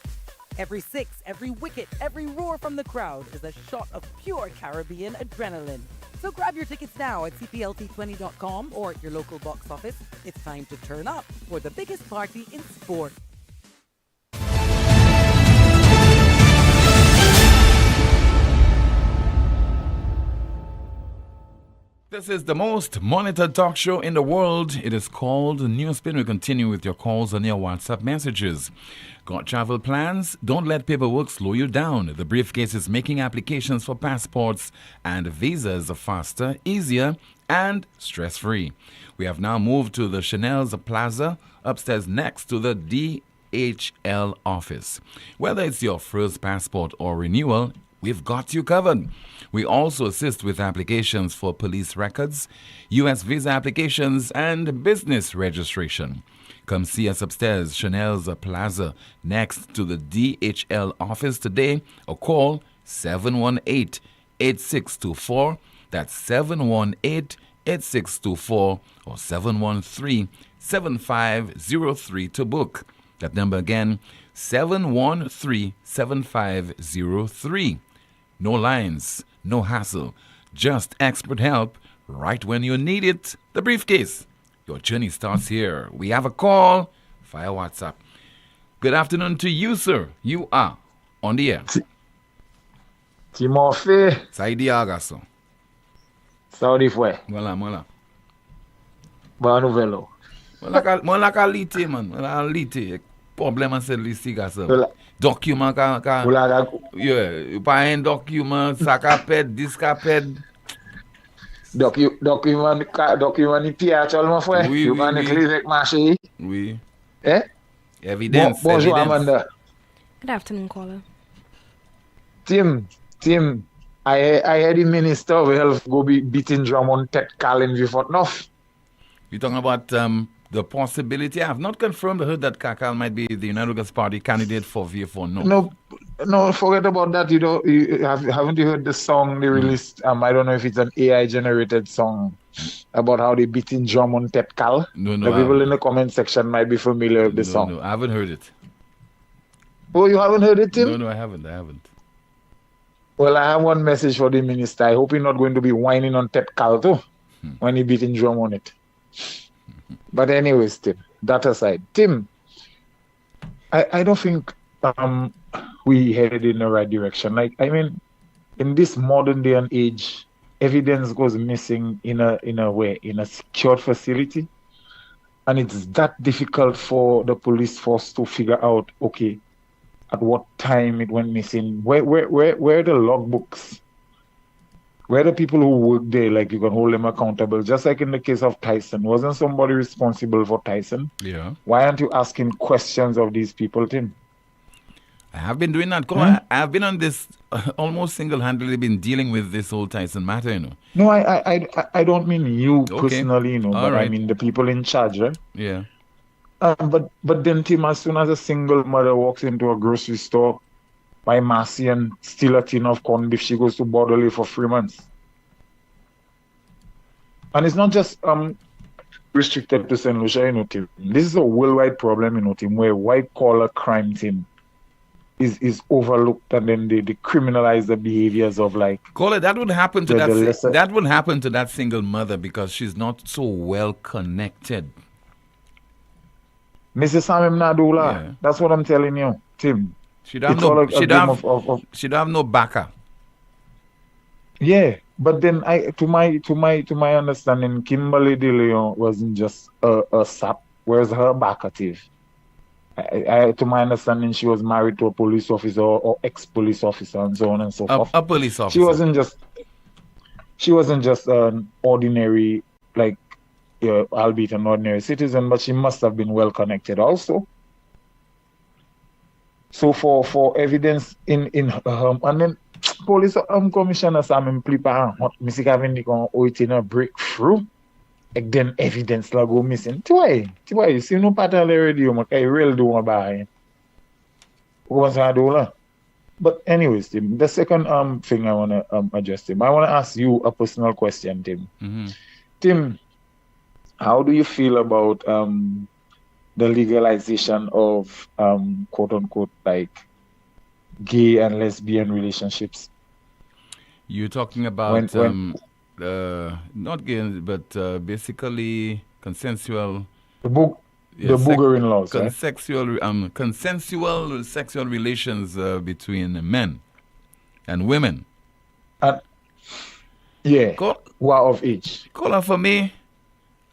Every 6, every wicket, every roar from the crowd is a shot of pure Caribbean adrenaline. So grab your tickets now at cplt20.com or at your local box office. It's time to turn up for the biggest party in sport. This is the most monitored talk show in the world. It is called NewsSpin. We continue with your calls and your WhatsApp messages. Got travel plans? Don't let paperwork slow you down. The briefcase is making applications for passports and visas faster, easier, and stress-free. We have now moved to the Chanel's Plaza, upstairs next to the DHL office. Whether it's your first passport or renewal, we've got you covered. We also assist with applications for police records, U.S. visa applications, and business registration. Come see us upstairs, Chanel's Plaza, next to the DHL office today, or call 718-8624. That's 718-8624 or 713-7503 to book. That number again, 713-7503. No lines, no hassle, just expert help right when you need it. The briefcase. Your journey starts here. We have a call via WhatsApp. Good afternoon to you, sir. You are on the air. Timothy. Saidi Agasso. Saudi fwe. Voilà. Ba nouvelle. Mwen la ka lite, man. Mwen la lite. Problem an se liste ka se. Document ka... Yeah, pa en document, sa ka ped, dis ka ped. Document ni piye actuellement fwe. Oui. You kan ekli vek mache. Oui. Eh? Evidence. Bonjour, Amanda. Good afternoon, caller. Tim, I heard the Minister of Health go be beating drum on Ted Kalin before enough. You're talking about the possibility. I have not confirmed. I heard that Kakal might be the United August Party candidate for VF4 North. No, forget about that. Haven't you heard the song they released? I don't know if it's an AI generated song about how they beating drum on Ted Kal. No. The people in the comment section might be familiar with the song. No, I haven't heard it. Oh, you haven't heard it, Tim? No, I haven't. Well, I have one message for the minister. I hope he's not going to be whining on Ted Kal too when he beating drum on it. But anyways, Tim, that aside, Tim, I don't think we headed in the right direction. Like, I mean, in this modern day and age, evidence goes missing in a way, in a secured facility. And it's that difficult for the police force to figure out, okay, at what time it went missing. Where are the logbooks? Where are the people who work there? Like, you can hold them accountable. Just like in the case of Tyson. Wasn't somebody responsible for Tyson? Yeah. Why aren't you asking questions of these people, Tim? I have been doing that. I have been on this almost single-handedly been dealing with this whole Tyson matter, you know. No, I don't mean you personally, you know, but right. I mean the people in charge, right? Yeah. But then, Tim, as soon as a single mother walks into a grocery store, buy Marcy and steal a tin of corned beef, she goes to Bordelais for 3 months. And it's not just restricted to St. Lucia, you know, Tim. This is a worldwide problem, you know, Tim, where white-collar crime, Tim, is overlooked, and then they criminalize the behaviors of, like... Call it, that would happen to that would happen to that single mother because she's not so well connected. Mrs. Samim Nadula, that's what I'm telling you, Tim. She'd have no backer. Yeah, but then to my understanding, Kimberly De Leon wasn't just a sap. Where's her backer, Tiv? To my understanding, she was married to a police officer or ex-police officer and so on and so forth. A police officer. She wasn't just an ordinary, like, albeit an ordinary citizen, but she must have been well connected also. So for evidence in and then police commissioner Sam Plipa Missy Gavin a breakthrough. And then evidence la go missing. Why? You see no pattern already, I really do want to buy. What's I do? But anyways, Tim, the second thing I want to address, Tim, I want to ask you a personal question, Tim. Mm-hmm. Tim, how do you feel about the legalization of quote unquote like gay and lesbian relationships? You're talking about not gay, but basically consensual. The boogering laws, consensual sexual relations between men and women. Who are of age. Caller, for me,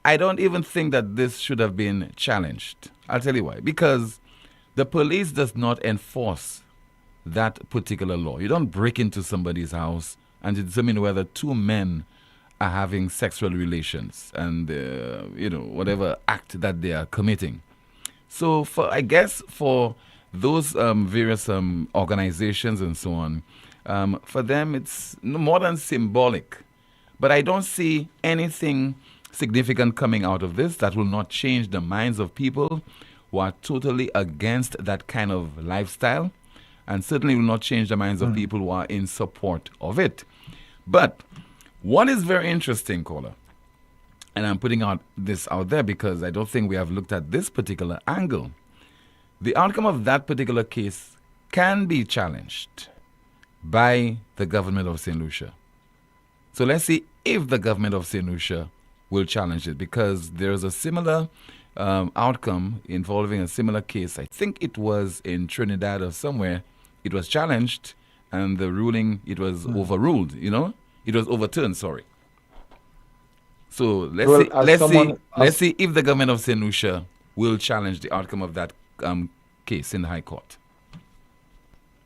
I don't even think that this should have been challenged. I'll tell you why. Because the police does not enforce that particular law. You don't break into somebody's house and determine whether two men are having sexual relations and, whatever act that they are committing. So, I guess for those various organizations and so on, for them it's more than symbolic. But I don't see anything significant coming out of this that will not change the minds of people who are totally against that kind of lifestyle, and certainly will not change the minds of people who are in support of it. But what is very interesting, caller, and I'm putting this out there because I don't think we have looked at this particular angle. The outcome of that particular case can be challenged by the government of St. Lucia. So let's see if the government of St. Lucia will challenge it, because there's a similar outcome involving a similar case. I think it was in Trinidad or somewhere. It was challenged, and the ruling, it was overruled, you know? It was overturned, sorry. So let's see if the government of St. Lucia will challenge the outcome of that case in the High Court.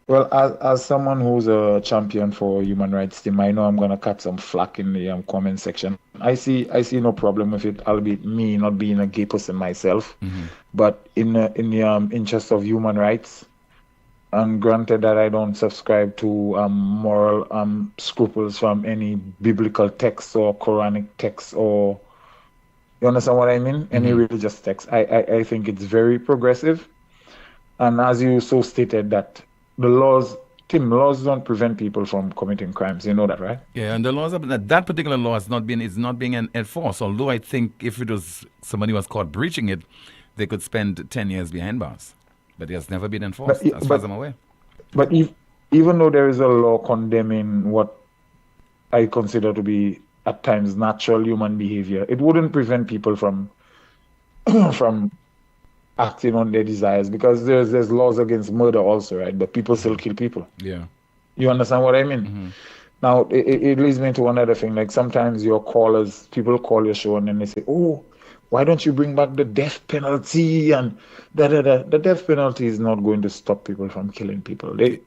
Well, as someone who's a champion for human rights team, I know I'm gonna cut some flack in the comment section. I see no problem with it, albeit me not being a gay person myself. But in the interest of human rights, and granted that I don't subscribe to moral scruples from any biblical text or Quranic text, or you understand what I mean? Any religious text. I think it's very progressive. And as you so stated that the laws don't prevent people from committing crimes. You know that, right? Yeah, and the laws that particular law is not being enforced. Although I think if it was somebody was caught breaching it, they could spend 10 years behind bars. But it has never been enforced, as far as I'm aware. But even though there is a law condemning what I consider to be at times natural human behavior, it wouldn't prevent people from from acting on their desires, because there's laws against murder also, right? But people still kill people. Yeah. You understand what I mean? Now, it leads me to another thing. Like sometimes people call your show and then they say, oh, why don't you bring back the death penalty and da-da-da. The death penalty is not going to stop people from killing people. They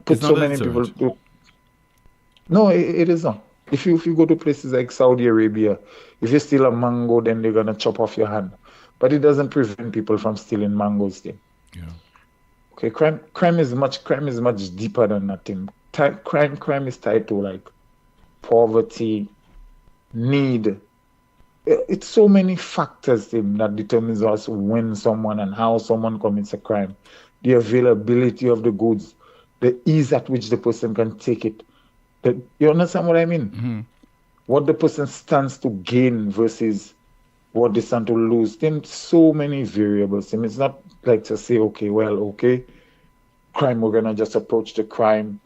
put so many people through. No, it is not. If you go to places like Saudi Arabia, if you steal a mango, then they're gonna chop off your hand. But it doesn't prevent people from stealing mangoes. Then. Yeah. Okay, crime is much deeper than that thing. Crime is tied to like poverty, need. It's so many factors that determines us when someone and how someone commits a crime. The availability of the goods, the ease at which the person can take it. You understand what I mean? What the person stands to gain versus what they stand to lose. Then so many variables. It's not like to say, crime, we're gonna just approach the crime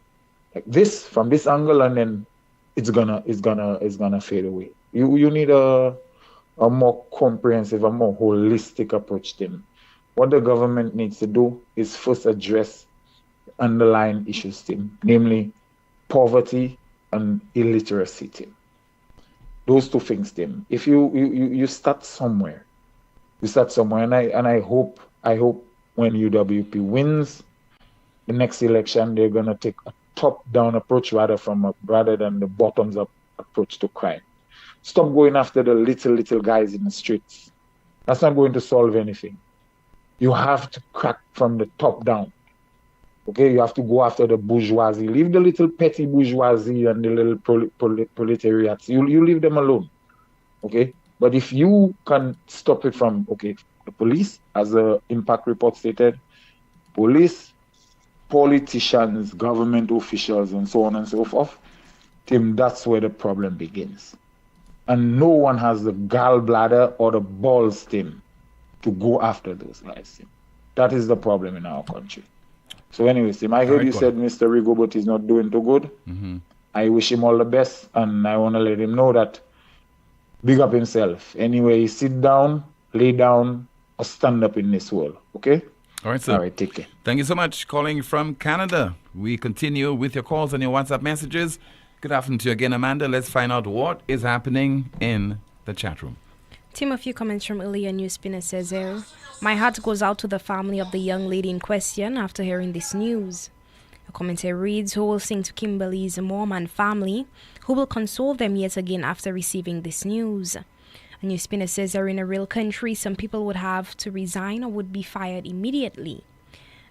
like this from this angle, and then it's gonna fade away. You need a more comprehensive, a more holistic approach to them. What the government needs to do is first address underlying issues, namely poverty and illiteracy. Those two things, if you start somewhere, and I hope when UWP wins the next election, they're gonna take a top-down approach rather than the bottoms-up approach to crime. Stop going after the little guys in the streets. That's not going to solve anything. You have to crack from the top down. Okay, you have to go after the bourgeoisie. Leave the little petty bourgeoisie and the little proletariats. You leave them alone. Okay, but if you can stop it from, the police, as the impact report stated, police, politicians, government officials, and so on and so forth, that's where the problem begins. And no one has the gallbladder or the balls, to go after those guys. That is the problem in our country. So anyways, I heard you said Mr. Rigobert is not doing too good. I wish him all the best, and I want to let him know that big up himself. Anyway, sit down, lay down, or stand up in this world. Okay? All right, sir. All right, take care. Thank you so much. Calling from Canada. We continue with your calls and your WhatsApp messages. Good afternoon to you again, Amanda. Let's find out what is happening in the chat room. Tim, a few comments from earlier. NewsSpin says here, my heart goes out to the family of the young lady in question after hearing this news. A commentator reads, who will sing to Kimberly's mom and family, who will console them yet again after receiving this news. A NewsSpinner says they're in a real country, some people would have to resign or would be fired immediately.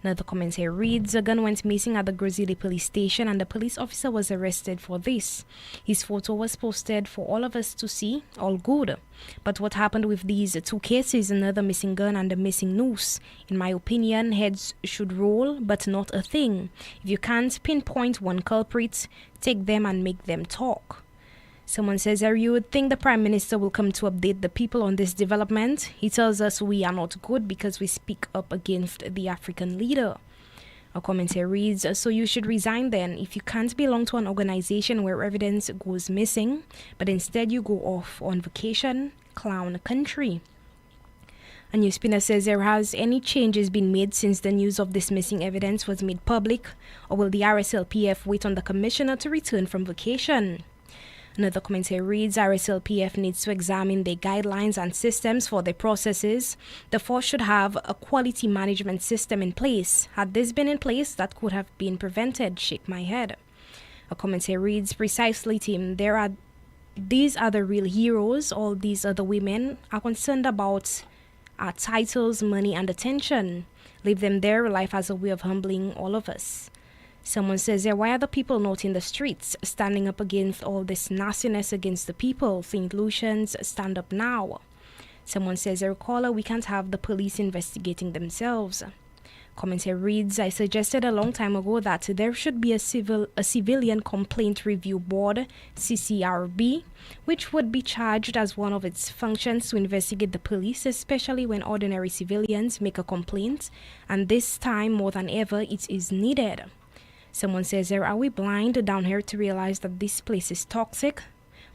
Another comment here reads, a gun went missing at the Grizzly police station and the police officer was arrested for this. His photo was posted for all of us to see, all good. But what happened with these two cases, another missing gun and a missing noose? In my opinion, heads should roll, but not a thing. If you can't pinpoint one culprit, take them and make them talk. Someone says, you would think the Prime Minister will come to update the people on this development. He tells us we are not good because we speak up against the African leader. A commentator reads, so you should resign then if you can't belong to an organization where evidence goes missing, but instead you go off on vacation, clown country. A NewsSpinner says, there has any changes been made since the news of this missing evidence was made public, or will the RSLPF wait on the commissioner to return from vacation? Another commentary reads, RSLPF needs to examine their guidelines and systems for their processes. The force should have a quality management system in place. Had this been in place, that could have been prevented. Shake my head. A commentary reads, precisely, Tim. These are the real heroes. All these other women are concerned about titles, money, and attention. Leave them there. Life has a way of humbling all of us. Someone says, why are the people not in the streets, standing up against all this nastiness against the people? St. Lucians, stand up now. Someone says, caller, we can't have the police investigating themselves. Commentary reads, I suggested a long time ago that there should be a civilian complaint review board, CCRB, which would be charged as one of its functions to investigate the police, especially when ordinary civilians make a complaint, and this time more than ever it is needed. Someone says, are we blind down here to realize that this place is toxic?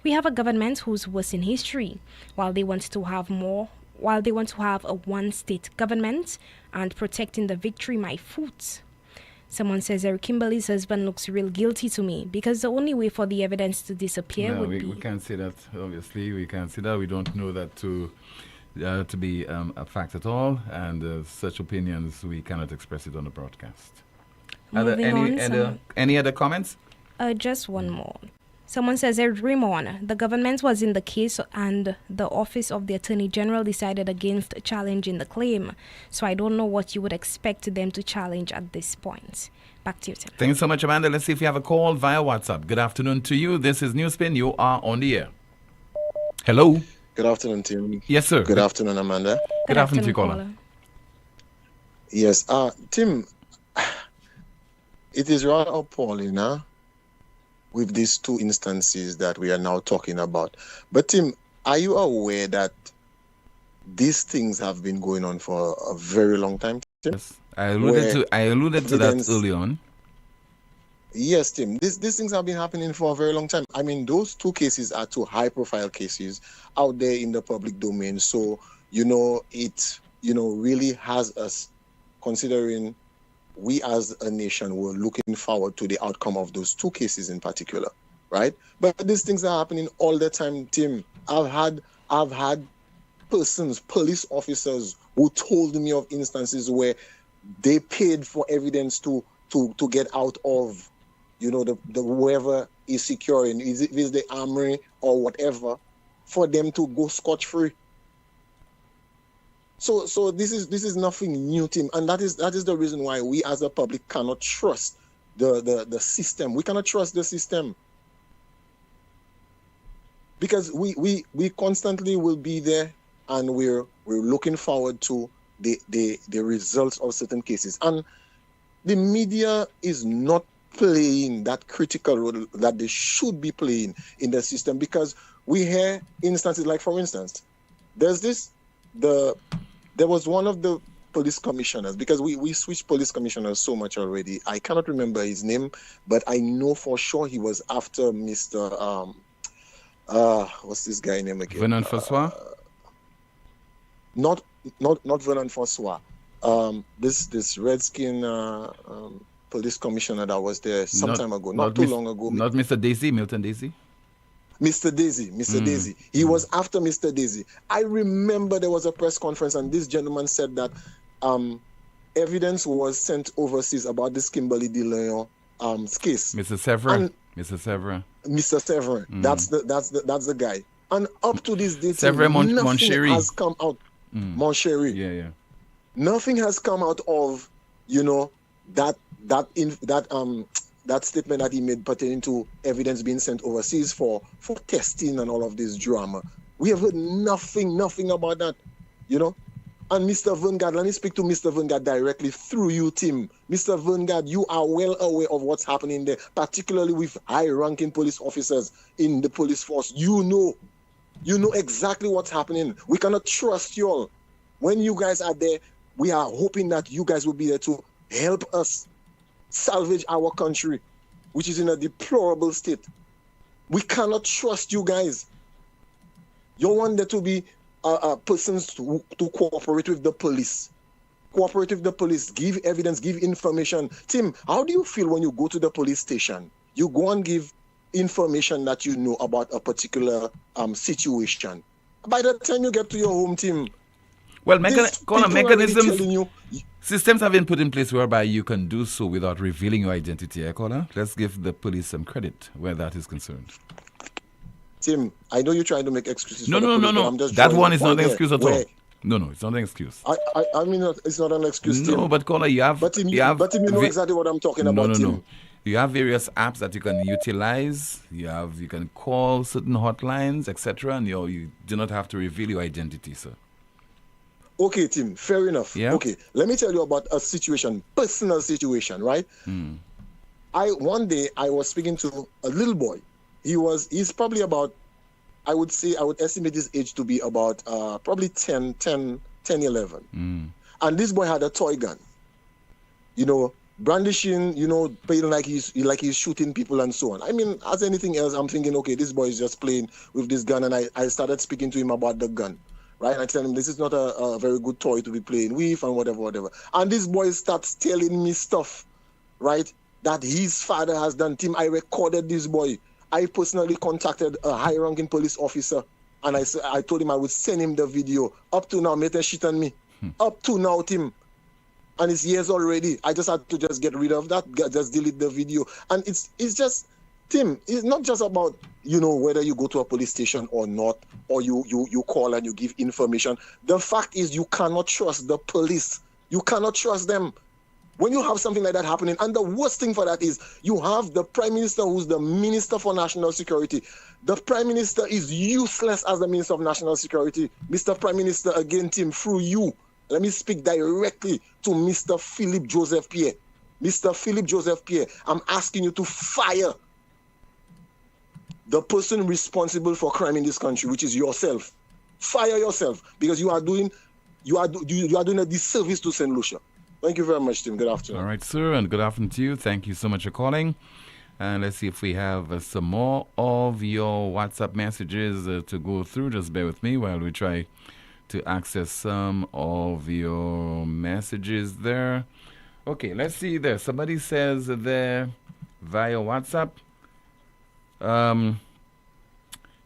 We have a government who's worse in history, while they want to have a one-state government and protecting the victory my foot. Someone says, Kimberly's husband looks real guilty to me, because the only way for the evidence to disappear would be... We can't say that, obviously. We can't say that. We don't know that to be a fact at all, and such opinions, we cannot express it on the broadcast. Are there any other comments? Just one more. Someone says, Raymond, the government was in the case and the Office of the Attorney General decided against challenging the claim. So I don't know what you would expect them to challenge at this point. Back to you, Tim. Thanks so much, Amanda. Let's see if you have a call via WhatsApp. Good afternoon to you. This is NewsSpin. You are on the air. Hello. Good afternoon, Tim. Yes, sir. Good afternoon, Amanda. Good afternoon to you, caller. Yes. Tim, it is rather appalling, with these two instances that we are now talking about. But Tim, are you aware that these things have been going on for a very long time, Tim? Yes, I alluded to that early on. Yes, Tim. These things have been happening for a very long time. I mean, those two cases are two high-profile cases out there in the public domain. So, it, really has us considering we as a nation were looking forward to the outcome of those two cases in particular, right? But these things are happening all the time, Tim. I've had police officers who told me of instances where they paid for evidence to get out of, the whoever is securing, is it the armory or whatever, for them to go scot-free. So this is nothing new, Tim, and that is the reason why we as a public cannot trust the system. We cannot trust the system because we constantly will be there, and we're looking forward to the results of certain cases, and the media is not playing that critical role that they should be playing in the system, because we hear instances like, for instance, there was one of the police commissioners, because we switched police commissioners so much already. I cannot remember his name, but I know for sure he was after Mr. What's this guy name again? Vernon François? Not Vernon François. This Redskin police commissioner that was there some time ago, not too long ago. Not Mr. Daisy, Milton Daisy? Mr. Daisy. He was after Mr. Daisy. I remember there was a press conference and this gentleman said that evidence was sent overseas about this Kimberly DeLeon case. Mr. Severin. That's the guy. And up to this day, nothing has come out. Monchery. Yeah. Nothing has come out of that statement that he made pertaining to evidence being sent overseas for testing and all of this drama. We have heard nothing about that, And Mr. Verngard, let me speak to Mr. Verngard directly through you, Tim. Mr. Verngard, you are well aware of what's happening there, particularly with high-ranking police officers in the police force. You know exactly what's happening. We cannot trust you all. When you guys are there, we are hoping that you guys will be there to help us salvage our country, which is in a deplorable state. We cannot trust you guys. You want there to be persons to cooperate with the police. Cooperate with the police, give evidence, give information. Tim, how do you feel when you go to the police station? You go and give information that you know about a particular situation. By the time you get to your home, Tim, well, mechanisms, systems have been put in place whereby you can do so without revealing your identity. Caller, let's give the police some credit where that is concerned. Tim, I know you're trying to make excuses. No. That one is not an excuse at all. No, it's not an excuse. I mean, it's not an excuse. No, Tim. but caller, you know exactly what I'm talking about. No. You have various apps that you can utilize. You can call certain hotlines, etc., and you do not have to reveal your identity, sir. Okay, Tim. Fair enough. Yeah. Okay, let me tell you about a situation, personal situation, right? One day I was speaking to a little boy. He's probably about, I would estimate his age to be about probably 10, 11. And this boy had a toy gun, brandishing, playing like he's shooting people and so on. I mean, as anything else, I'm thinking, okay, this boy is just playing with this gun. And I started speaking to him about the gun, right? And I tell him this is not a very good toy to be playing with and whatever. And this boy starts telling me stuff, right, that his father has done. Tim, I recorded this boy. I personally contacted a high-ranking police officer, and I told him I would send him the video. Up to now, made a shit on me. Up to now, Tim. And it's years already. I just had to just get rid of that, just delete the video. And it's just, Tim, it's not just about, whether you go to a police station or not, or you call and you give information. The fact is you cannot trust the police. You cannot trust them. When you have something like that happening, and the worst thing for that is you have the Prime Minister who's the Minister for National Security. The Prime Minister is useless as the Minister of National Security. Mr. Prime Minister, again, Tim, through you, let me speak directly to Mr. Philip Joseph Pierre. Mr. Philip Joseph Pierre, I'm asking you to fire the person responsible for crime in this country, which is yourself. Fire yourself, because you are doing a disservice to St. Lucia. Thank you very much, Tim. Good afternoon. All right, sir, and good afternoon to you. Thank you so much for calling. And let's see if we have some more of your WhatsApp messages to go through. Just bear with me while we try to access some of your messages there. Okay, let's see there. Somebody says there via WhatsApp,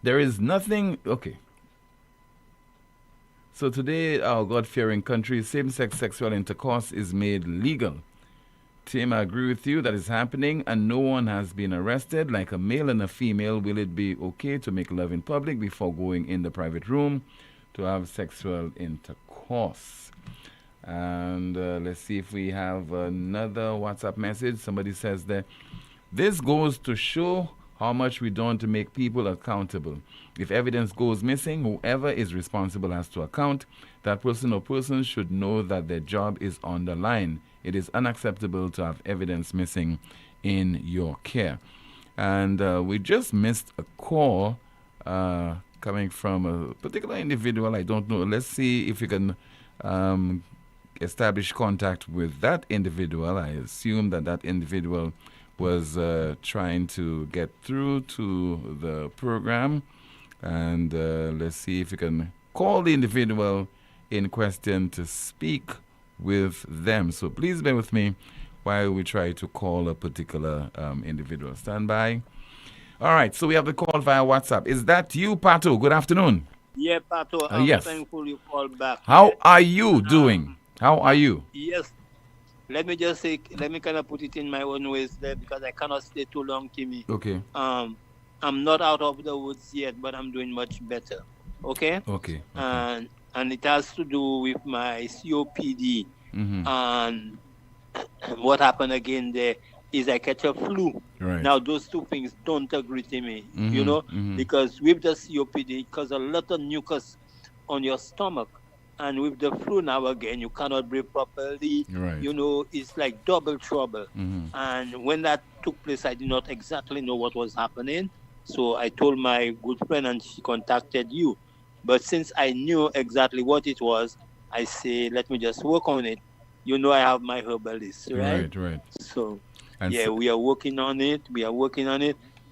there is nothing. Okay. So today, our God-fearing country, same-sex sexual intercourse is made legal. Tim, I agree with you that is happening, and no one has been arrested. Like a male and a female, will it be okay to make love in public before going in the private room to have sexual intercourse? And let's see if we have another WhatsApp message. Somebody says that this goes to show how much we don't make people accountable. If evidence goes missing, whoever is responsible has to account. That person or persons should know that their job is on the line. It is unacceptable to have evidence missing in your care. And we just missed a call coming from a particular individual. I don't know. Let's see if we can establish contact with that individual. I assume that individual was trying to get through to the program. And let's see if we can call the individual in question to speak with them. So please bear with me while we try to call a particular individual. Stand by. All right, so we have the call via WhatsApp. Is that you, Pato? Good afternoon. Yeah, Pato, I'm yes. thankful you called back. How are you doing? How are you? Yes. Let me just say, let me kind of put it in my own ways there because I cannot stay too long, Timmy. Okay. I'm not out of the woods yet, but I'm doing much better. Okay? Okay. And it has to do with my COPD. Mm-hmm. And what happened again there is I catch a flu. Right. Now, those two things don't agree to me, Mm-hmm. because with the COPD, it causes a lot of mucus on your stomach. And with the flu now again, you cannot breathe properly. Right. It's like double trouble. Mm-hmm. And when that took place, I did not exactly know what was happening. So I told my good friend and she contacted you. But since I knew exactly what it was, I say, let me just work on it. I have my herbalist, right? Right. So, And we are working on it.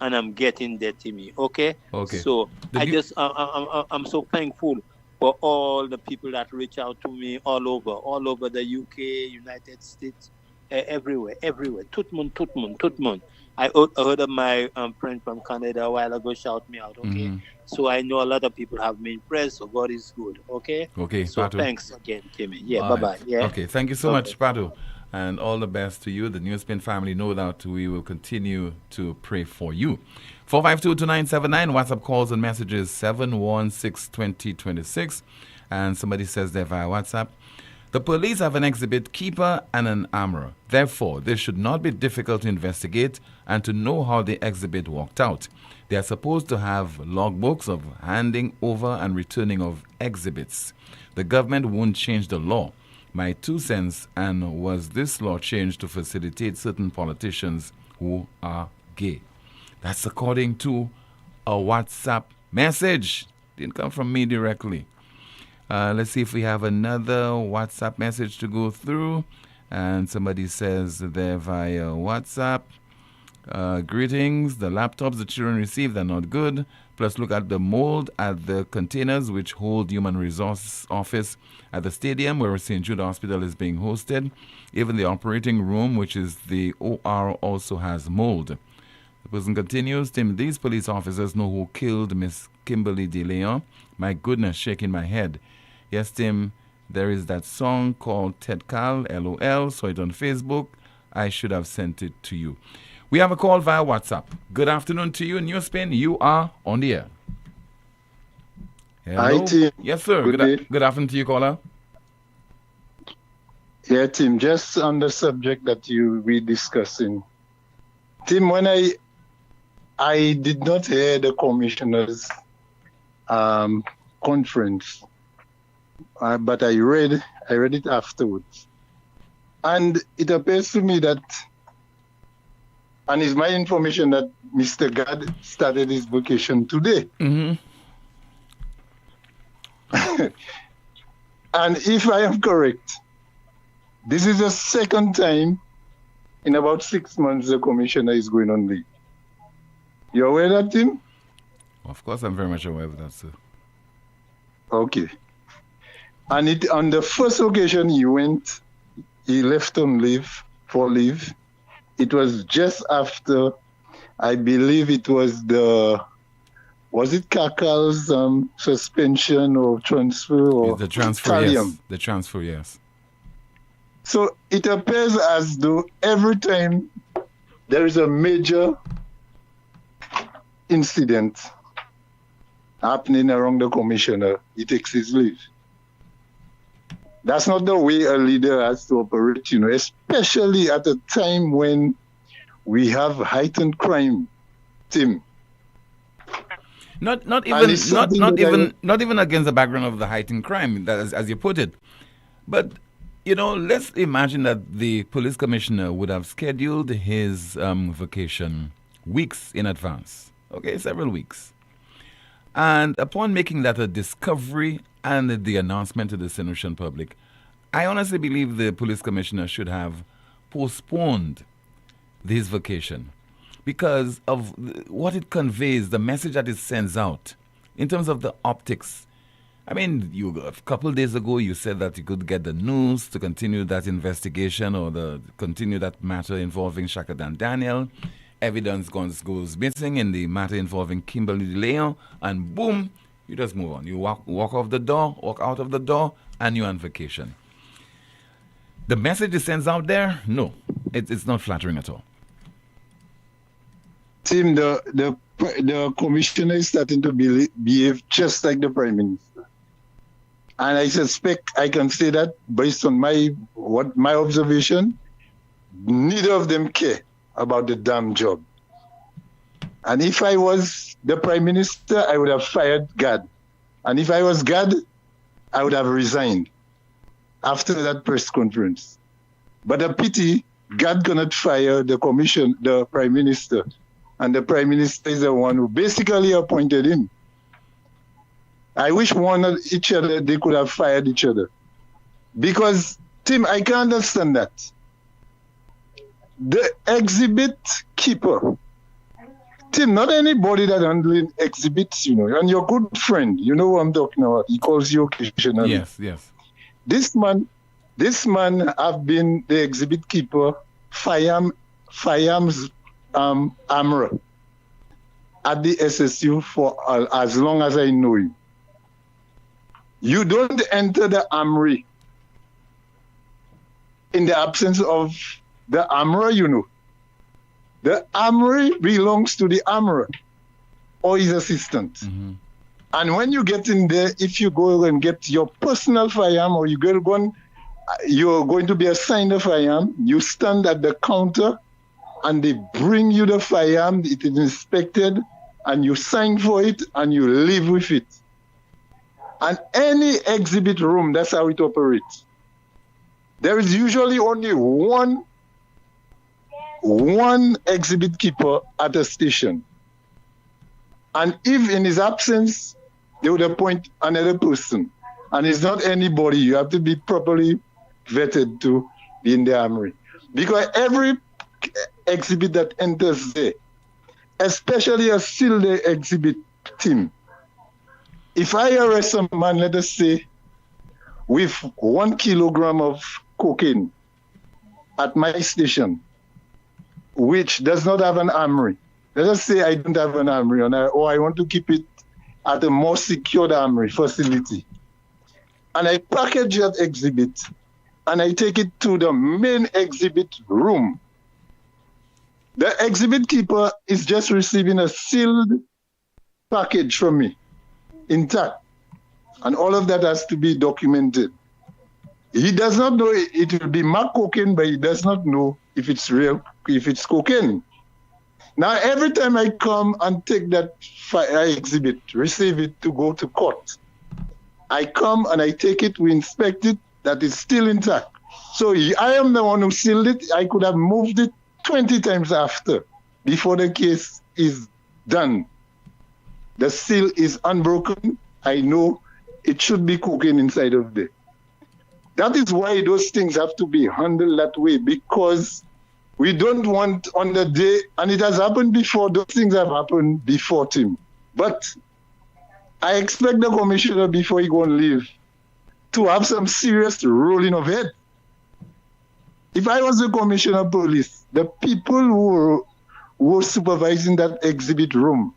And I'm getting there, Timmy. Okay? Okay. So I'm so thankful for all the people that reach out to me all over the UK, United States, everywhere. Tutmun. I heard of my friend from Canada a while ago shout me out, okay? So I know a lot of people have been impressed, so God is good, okay? Okay, so Patu. Thanks again, Timmy. Yeah, All bye-bye. right. Yeah. Okay, thank you so much, Patu. And all the best to you, the NewsSpin family. Know that we will continue to pray for you. 452-2979, WhatsApp calls and messages 716-2026. And somebody says there via WhatsApp, the police have an exhibit keeper and an armorer. Therefore, this should not be difficult to investigate and to know how the exhibit worked out. They are supposed to have logbooks of handing over and returning of exhibits. The government won't change the law. My 2 cents, and was this law changed to facilitate certain politicians who are gay? That's according to a WhatsApp message. Didn't come from me directly. Let's see if we have another WhatsApp message to go through. And somebody says there via WhatsApp, greetings, the laptops the children receive, they're not good. Plus look at the mold at the containers which hold human resource office at the stadium where St. Jude Hospital is being hosted. Even the operating room, which is the OR, also has mold. The person continues, Tim, these police officers know who killed Miss Kimberly DeLeon. My goodness, shaking my head. Yes, Tim, there is that song called Ted Cal, LOL, saw it on Facebook. I should have sent it to you. We have a call via WhatsApp. Good afternoon to you, NewsSpin. You are on the air. Hello? Hi, Tim. Yes, sir. Good afternoon to you, caller. Yeah, Tim, just on the subject that you were discussing. Tim, when I did not hear the commissioner's conference, but I read it afterwards. And it appears to me that, and it's my information that Mr. Gad started his vacation today. Mm-hmm. And if I am correct, this is the second time in about 6 months the commissioner is going on leave. You aware of that, Tim? Of course, I'm very much aware of that, sir. Okay. And on the first occasion he left on leave, for leave. It was just after, I believe it was it Kakal's suspension or transfer or the transfer, Thallium? yes. The transfer, yes. So it appears as though every time there is a major incident happening around the commissioner, he takes his leave. That's not the way a leader has to operate, especially at a time when we have heightened crime, Tim. Not even against the background of the heightened crime, as you put it. But, let's imagine that the police commissioner would have scheduled his vacation weeks in advance. Okay, several weeks. And upon making that a discovery and the announcement to the St. Lucian public, I honestly believe the police commissioner should have postponed his vacation because of what it conveys, the message that it sends out in terms of the optics. I mean, a couple of days ago, you said that you could get the news to continue that investigation or continue that matter involving Shakadan Daniel. Evidence goes missing in the matter involving Kimberly DeLeon, and boom, you just move on. You walk out of the door, and you're on vacation. The message it sends out there, no, it's not flattering at all. Tim, the commissioner is starting to behave just like the prime minister, and I suspect I can say that based on my observation, neither of them care about the damn job. And if I was the prime minister, I would have fired Gad. And if I was Gad, I would have resigned after that press conference. But a pity, Gad cannot fire the prime minister. And the prime minister is the one who basically appointed him. I wish they could have fired each other. Because, Tim, I can't understand that. The exhibit keeper Tim, not anybody that handling exhibits, and your good friend, you know who I'm talking about. He calls you occasionally. Yes. This man have been the exhibit keeper, Fayam's armorer at the SSU for as long as I know you. You don't enter the armory in the absence of the armorer, The armory belongs to the armorer or his assistant. Mm-hmm. And when you get in there, if you go and get your personal firearm or you're going to be assigned a firearm, you stand at the counter and they bring you the firearm, it is inspected, and you sign for it and you live with it. And any exhibit room, that's how it operates. There is usually only one exhibit keeper at a station. And if in his absence, they would appoint another person. And it's not anybody. You have to be properly vetted to be in the armory. Because every exhibit that enters there, especially a sealed exhibit team, if I arrest a man, let us say, with 1 kilogram of cocaine at my station, which does not have an armory. Let us say I don't have an armory, or I want to keep it at a more secured armory facility. And I package that exhibit, and I take it to the main exhibit room. The exhibit keeper is just receiving a sealed package from me, intact. And all of that has to be documented. He does not know it will be marked cocaine, but he does not know if it's real, if it's cocaine. Now, every time I come and take that exhibit, receive it to go to court, I come and I take it, we inspect it, that is still intact. So I am the one who sealed it. I could have moved it 20 times after, before the case is done. The seal is unbroken. I know it should be cocaine inside of there. That is why those things have to be handled that way, because we don't want on the day, and it has happened before, those things have happened before, Tim. But I expect the commissioner, before he go and leave, to have some serious rolling of head. If I was the commissioner of police, the people who were supervising that exhibit room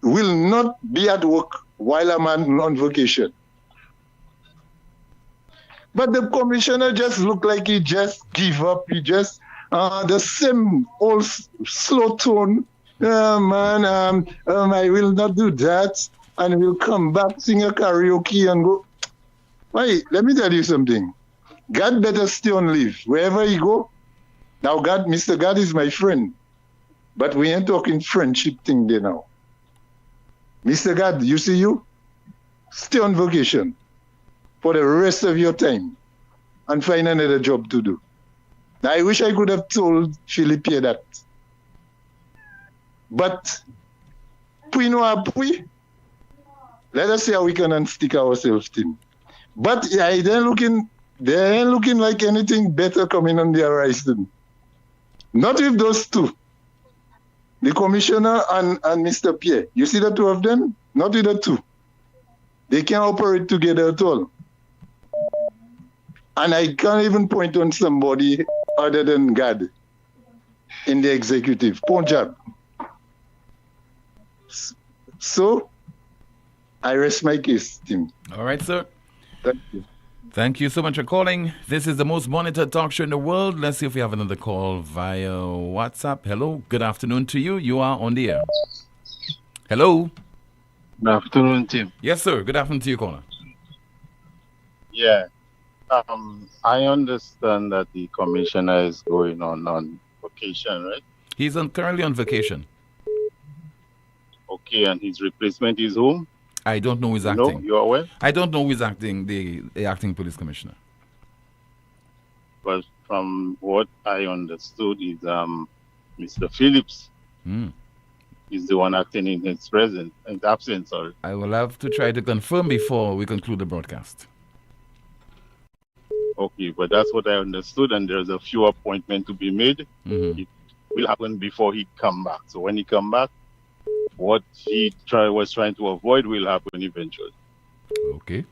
will not be at work while I'm on vacation. But the commissioner just looked like he just give up. He just, the same old slow tone. I will not do that. And we'll come back, sing a karaoke and go. Wait, let me tell you something. God better stay on leave. Wherever he go. Now, Mr. God is my friend. But we ain't talking friendship thing there now. Mr. God, you see you? Stay on vacation for the rest of your time and find another job to do. Now, I wish I could have told Philippe that. But, let us see how we can unstick ourselves, Tim. But they ain't looking like anything better coming on the horizon. Not with those two. The commissioner and Mr. Pierre. You see the two of them? Not with the two. They can't operate together at all. And I can't even point on somebody other than God in the executive. Punjab. So, I rest my case, Tim. All right, sir. Thank you. Thank you so much for calling. This is the most monitored talk show in the world. Let's see if we have another call via WhatsApp. Hello, good afternoon to you. You are on the air. Hello. Good afternoon, Tim. Yes, sir. Good afternoon to you, caller. Yeah. I understand that the commissioner is going on vacation, right? He's currently on vacation. Okay, and his replacement is whom? I don't know who's acting. No, you're aware? I don't know who's acting, the acting police commissioner. But from what I understood is Mr. Phillips is the one acting in his absence. Sorry. I will have to try to confirm before we conclude the broadcast. Okay, but that's what I understood, and there's a few appointments to be made. Mm-hmm. will happen before he come back. So when he come back, what he was trying to avoid will happen eventually. Okay.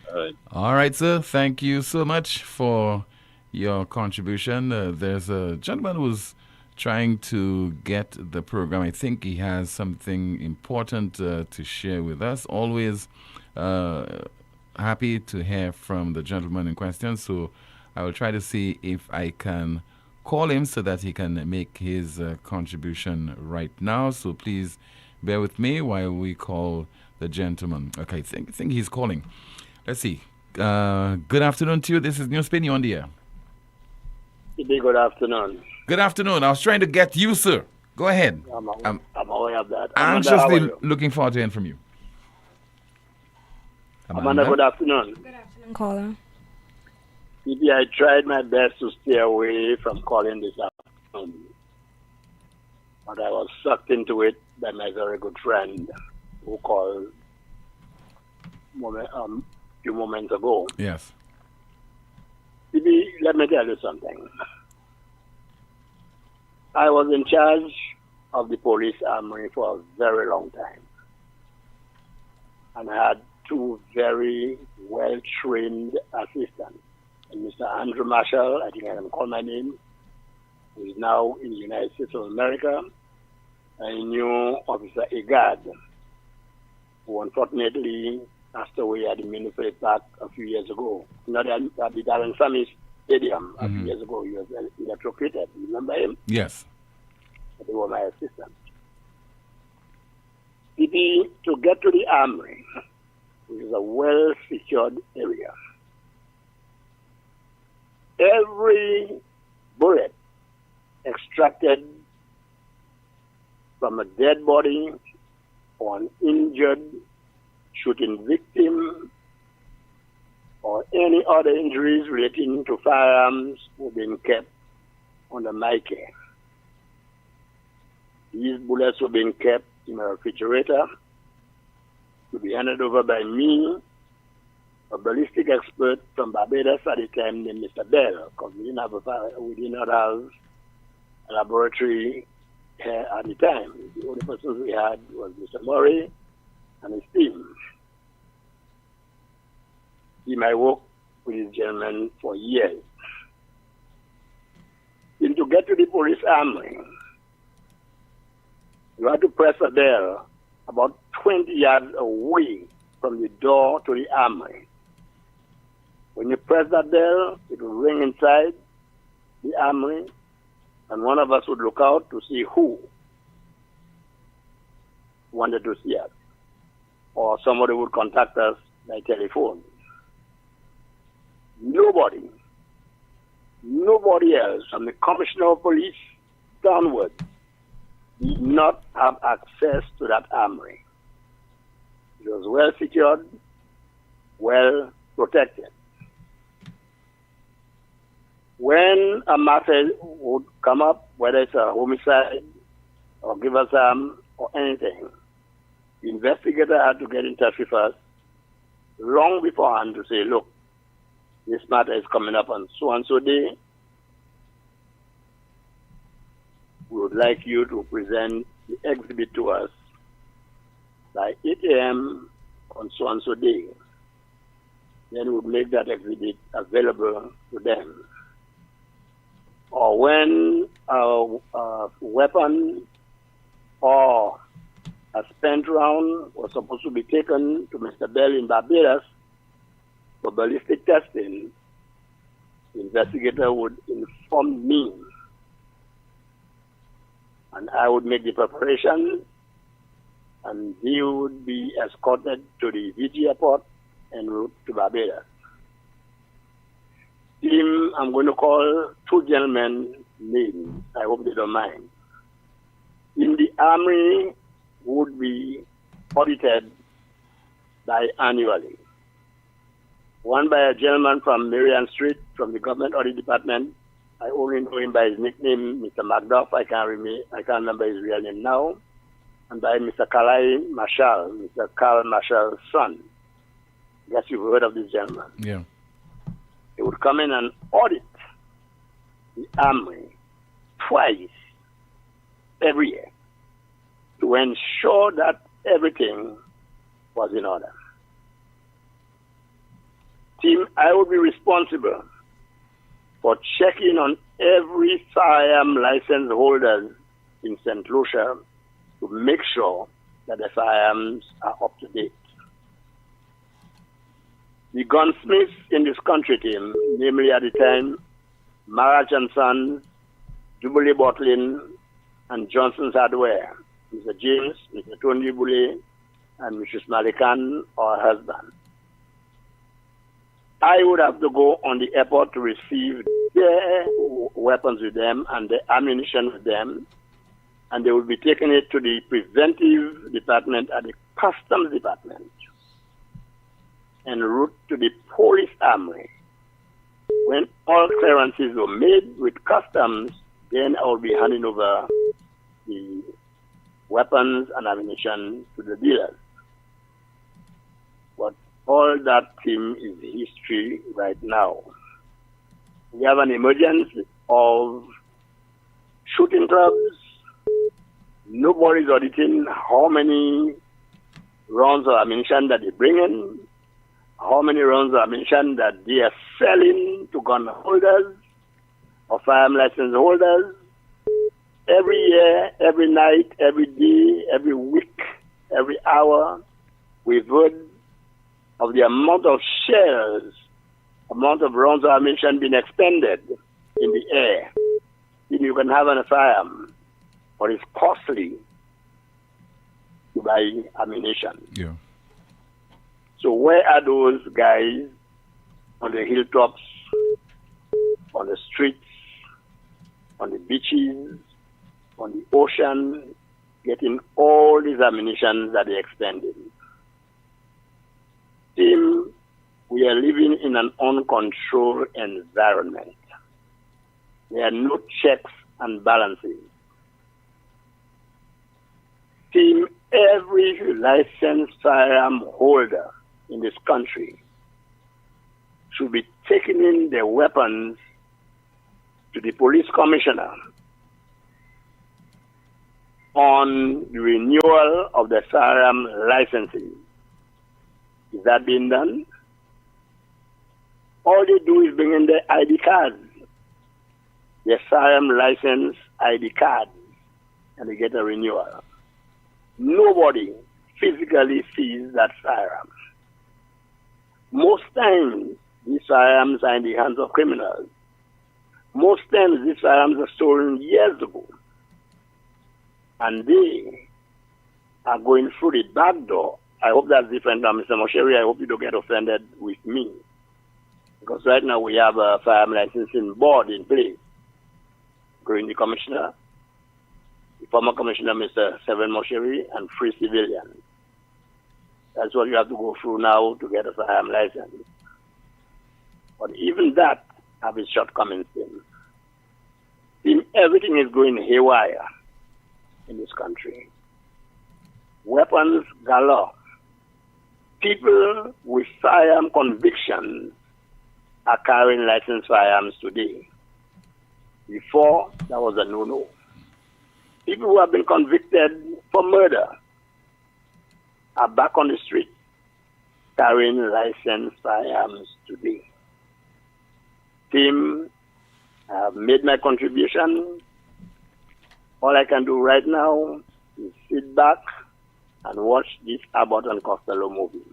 All right. All right, sir. Thank you so much for your contribution. There's a gentleman who's trying to get the program. I think he has something important to share with us. Always happy to hear from the gentleman in question. So I will try to see if I can call him so that he can make his contribution right now. So please bear with me while we call the gentleman. Okay, I think he's calling. Let's see. Good afternoon to you. This is NewsSpin. You're on the air. Good afternoon. Good afternoon. I was trying to get you, sir. Go ahead. I'm aware of that. Anxiously looking forward to hearing from you. Amanda, good afternoon. Good afternoon, caller. Maybe I tried my best to stay away from calling this afternoon, but I was sucked into it by my very good friend who called a few moments ago. Yes. Maybe let me tell you something. I was in charge of the police armory for a very long time, and I had two very well-trained assistants. And Mr. Andrew Marshall, I think I can call my name, who is now in the United States of America. I knew Officer Egad, who unfortunately passed away at the Minnesota Park a few years ago. Not at the Darren Sammy Stadium a few years ago. He was electrocuted. You remember him? Yes. They were my assistants. To get to the armory, which is a well-secured area, every bullet extracted from a dead body or an injured shooting victim or any other injuries relating to firearms were being kept under my care. These bullets were being kept in a refrigerator to be handed over by me, a ballistic expert from Barbados at the time named Mr. Bell, because we did not have a laboratory here at the time. The only persons we had was Mr. Murray and his team. He might work with this gentleman for years. Then to get to the police armory, you had to press a bell about 20 yards away from the door to the armory. When you press that bell, it will ring inside the armory, and one of us would look out to see who wanted to see us, or somebody would contact us by telephone. Nobody else from the Commissioner of Police downward did not have access to that armory. It was well secured, well protected. When a matter would come up, whether it's a homicide or give us or anything, the investigator had to get in touch with us long beforehand to say, look, this matter is coming up on so-and-so day. We would like you to present the exhibit to us by 8 a.m. on so-and-so day. Then we would make that exhibit available to them. Or when a weapon or a spent round was supposed to be taken to Mr. Bell in Barbados for ballistic testing, the investigator would inform me, and I would make the preparation, and he would be escorted to the VG airport en route to Barbados. Team, I'm going to call two gentlemen names. I hope they don't mind. In the army would be audited biannually. One by a gentleman from Marion Street from the Government Audit Department. I only know him by his nickname, Mr. Macduff. I can't remember his real name now. And by Mr. Kalai Marshall, Mr. Carl Marshall's son. I guess you've heard of this gentleman. Yeah. He would come in and audit the armory twice every year to ensure that everything was in order. Team, I will be responsible for checking on every firearm license holder in St. Lucia to make sure that the firearms are up to date. The gunsmiths in this country, team, namely at the time, Marach and Sons, Jubilee Bottling, and Johnson's Hardware, Mr. James, Mr. Tony Jubilee, and Mrs. Malikan, our husband. I would have to go on the airport to receive their weapons with them and the ammunition with them, and they would be taking it to the preventive department at the customs department en route to the police armory. When all clearances were made with customs, then I will be handing over the weapons and ammunition to the dealers. But all that team is history right now. We have an emergence of shooting clubs. Nobody's auditing how many rounds of ammunition that they bring in, how many rounds of ammunition that they are selling to gun holders or firearm license holders. Every year, every night, every day, every week, every hour, we've heard of the amount of shells, amount of rounds of ammunition being expended in the air. Then you can have a firearm, but it's costly to buy ammunition. Yeah. So where are those guys on the hilltops, on the streets, on the beaches, on the ocean, getting all these ammunition that they expended? Team, we are living in an uncontrolled environment. There are no checks and balances. Team, every licensed firearm holder in this country should be taking in their weapons to the police commissioner on the renewal of the firearm licenses. Is that being done? All they do is bring in their ID cards, their firearm license ID cards, and they get a renewal. Nobody physically sees that firearm. Most times, these firearms are in the hands of criminals. Most times, these firearms are stolen years ago. And they are going through the back door. I hope that's different now, Mr. Mosheri. I hope you don't get offended with me. Because right now we have a firearm licensing board in place, including the commissioner, the former commissioner, Mr. Seven Mosheri, and 3 civilians. That's what you have to go through now to get a firearm license. But even that have its shortcomings in. Everything is going haywire in this country. Weapons galore. People with firearm convictions are carrying licensed firearms today. Before, that was a no-no. People who have been convicted for murder are back on the street carrying licensed firearms today. Team, I have made my contribution. All I can do right now is sit back and watch this Abbott and Costello movie.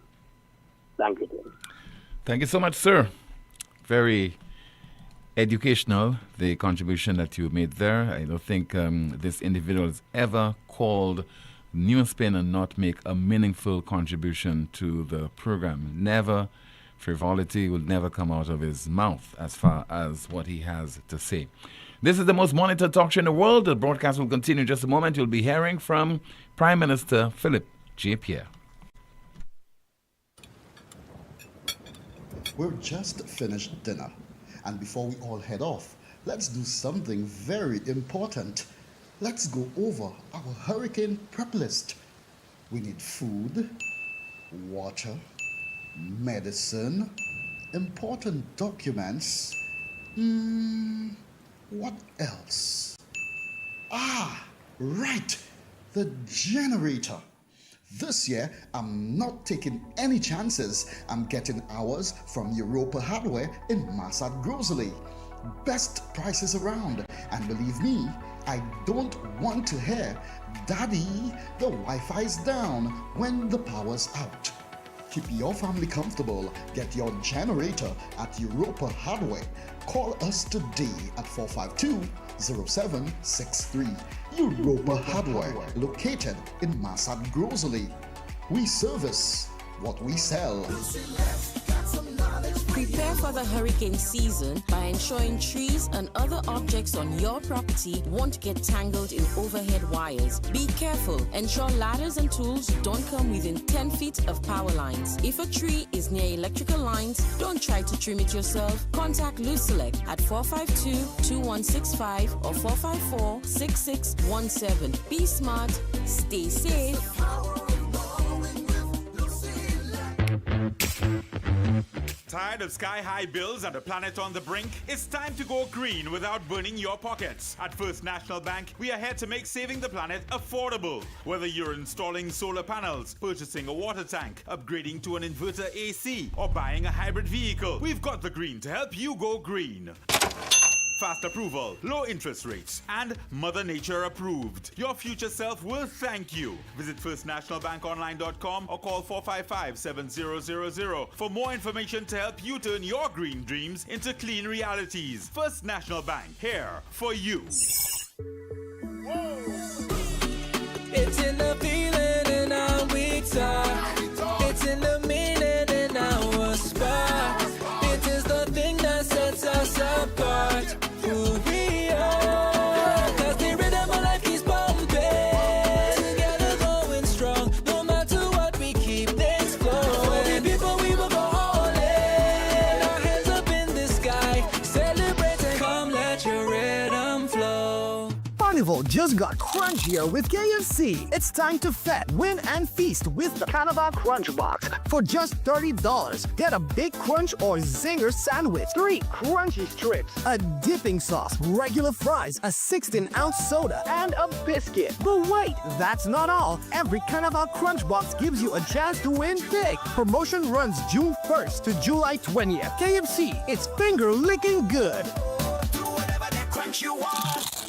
Thank you, Tim. Thank you so much, sir. Very educational, the contribution that you made there. I don't think this individual has ever called NewsSpin and not make a meaningful contribution to the program. Never. Frivolity will never come out of his mouth as far as what he has to say. This is the most monitored talk show in the world. The broadcast will continue in just a moment. You'll be hearing from Prime Minister Philip J. Pierre. We've just finished dinner, and before we all head off, let's do something very important. Let's go over our hurricane prep list. We need food, water, medicine, important documents. What else? Ah, right, the generator. This year, I'm not taking any chances. I'm getting ours from Europa Hardware in Massad Grocery. Best prices around. And believe me, I don't want to hear, Daddy, the Wi-Fi's down when the power's out. Keep your family comfortable. Get your generator at Europa Hardware. Call us today at 452-0763. Europa Hardware, located in Massad Grocery. We service what we sell. Prepare for the hurricane season by ensuring trees and other objects on your property won't get tangled in overhead wires. Be careful. Ensure ladders and tools don't come within 10 feet of power lines. If a tree is near electrical lines, don't try to trim it yourself. Contact Lucelec at 452-2165 or 454-6617. Be smart, stay safe. Tired of sky-high bills and a planet on the brink? It's time to go green without burning your pockets. At First National Bank, we are here to make saving the planet affordable. Whether you're installing solar panels, purchasing a water tank, upgrading to an inverter AC, or buying a hybrid vehicle, we've got the green to help you go green. Fast approval, low interest rates, and Mother Nature approved. Your future self will thank you. Visit firstnationalbankonline.com or call 455-7000 for more information to help you turn your green dreams into clean realities. First National Bank, here for you. It's in the feeling in our weak side. It's in the meaning in our spot. It is the thing that sets us apart. Who we are, 'cause the rhythm of life keeps pumping. Together going strong, no matter what, we keep things flowing. Before we will go all in, our hands up in the sky, celebrating. Come, let your rhythm flow. Carnival just got crunchier with KFC. It's time to fet, win, and feast with the Carnival Crunch Box. For just $30, get a big crunch or zinger sandwich, 3 crunchy strips, a dipping sauce, regular fries, a 16-ounce soda, and a biscuit. But wait, that's not all. Every Carnival Crunch Box gives you a chance to win big. Promotion runs June 1st to July 20th. KFC, it's finger-licking good.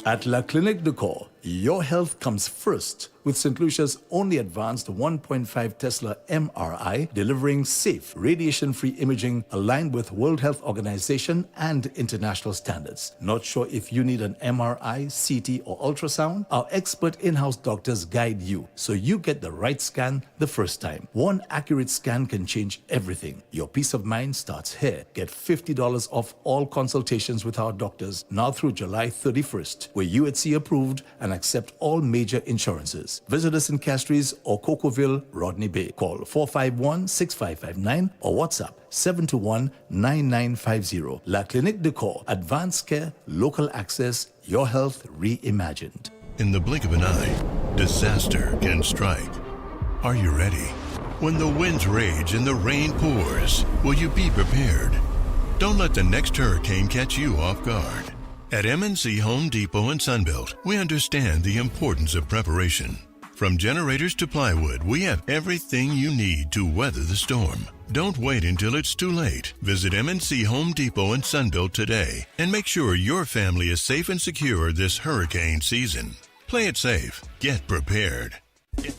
At La Clinique de Corps, your health comes first with St. Lucia's only advanced 1.5 Tesla MRI, delivering safe, radiation-free imaging aligned with World Health Organization and international standards. Not sure if you need an MRI, CT, or ultrasound? Our expert in-house doctors guide you so you get the right scan the first time. One accurate scan can change everything. Your peace of mind starts here. Get $50 off all consultations with our doctors now through July 31st. We're UHC approved and accept all major insurances. Visit us in Castries or Cocoville, Rodney Bay. Call 451-6559 or WhatsApp 721-9950. La Clinique de Corps. Advanced care, local access, your health reimagined. In the blink of an eye, disaster can strike. Are you ready? When the winds rage and the rain pours, will you be prepared? Don't let the next hurricane catch you off guard. At MNC Home Depot and Sunbelt, we understand the importance of preparation. From generators to plywood, we have everything you need to weather the storm. Don't wait until it's too late. Visit MNC Home Depot and Sunbelt today and make sure your family is safe and secure this hurricane season. Play it safe. Get prepared. Yes.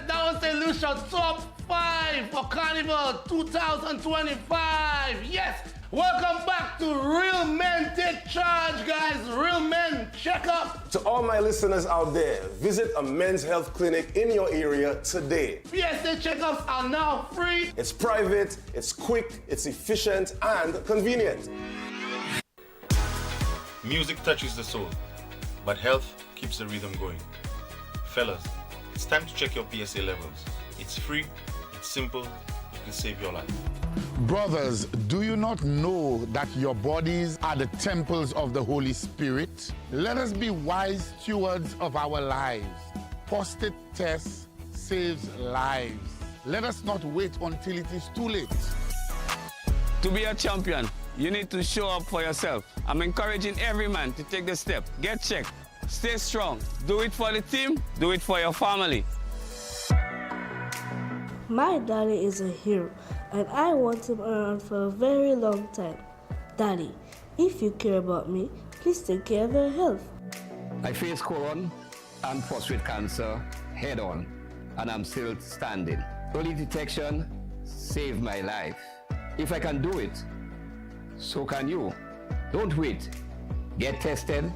That was the Lucia Top 5 for Carnival 2025. Yes. Welcome back to Real Men Take Charge, guys. Real Men, check up. To all my listeners out there, visit a men's health clinic in your area today. PSA checkups are now free. It's private, it's quick, it's efficient, and convenient. Music touches the soul, but health keeps the rhythm going. Fellas, it's time to check your PSA levels. It's free, it's simple, it can save your life. Brothers, do you not know that your bodies are the temples of the Holy Spirit? Let us be wise stewards of our lives. Prostate test saves lives. Let us not wait until it is too late. To be a champion, You need to show up for yourself. I'm encouraging every man to take the step. Get checked. Stay strong. Do it for the team. Do it for your family. My daddy is a hero, and I want him around for a very long time. Daddy, if you care about me, please take care of your health. I face colon and prostate cancer head on, and I'm still standing. Early detection saved my life. If I can do it, so can you. Don't wait. Get tested.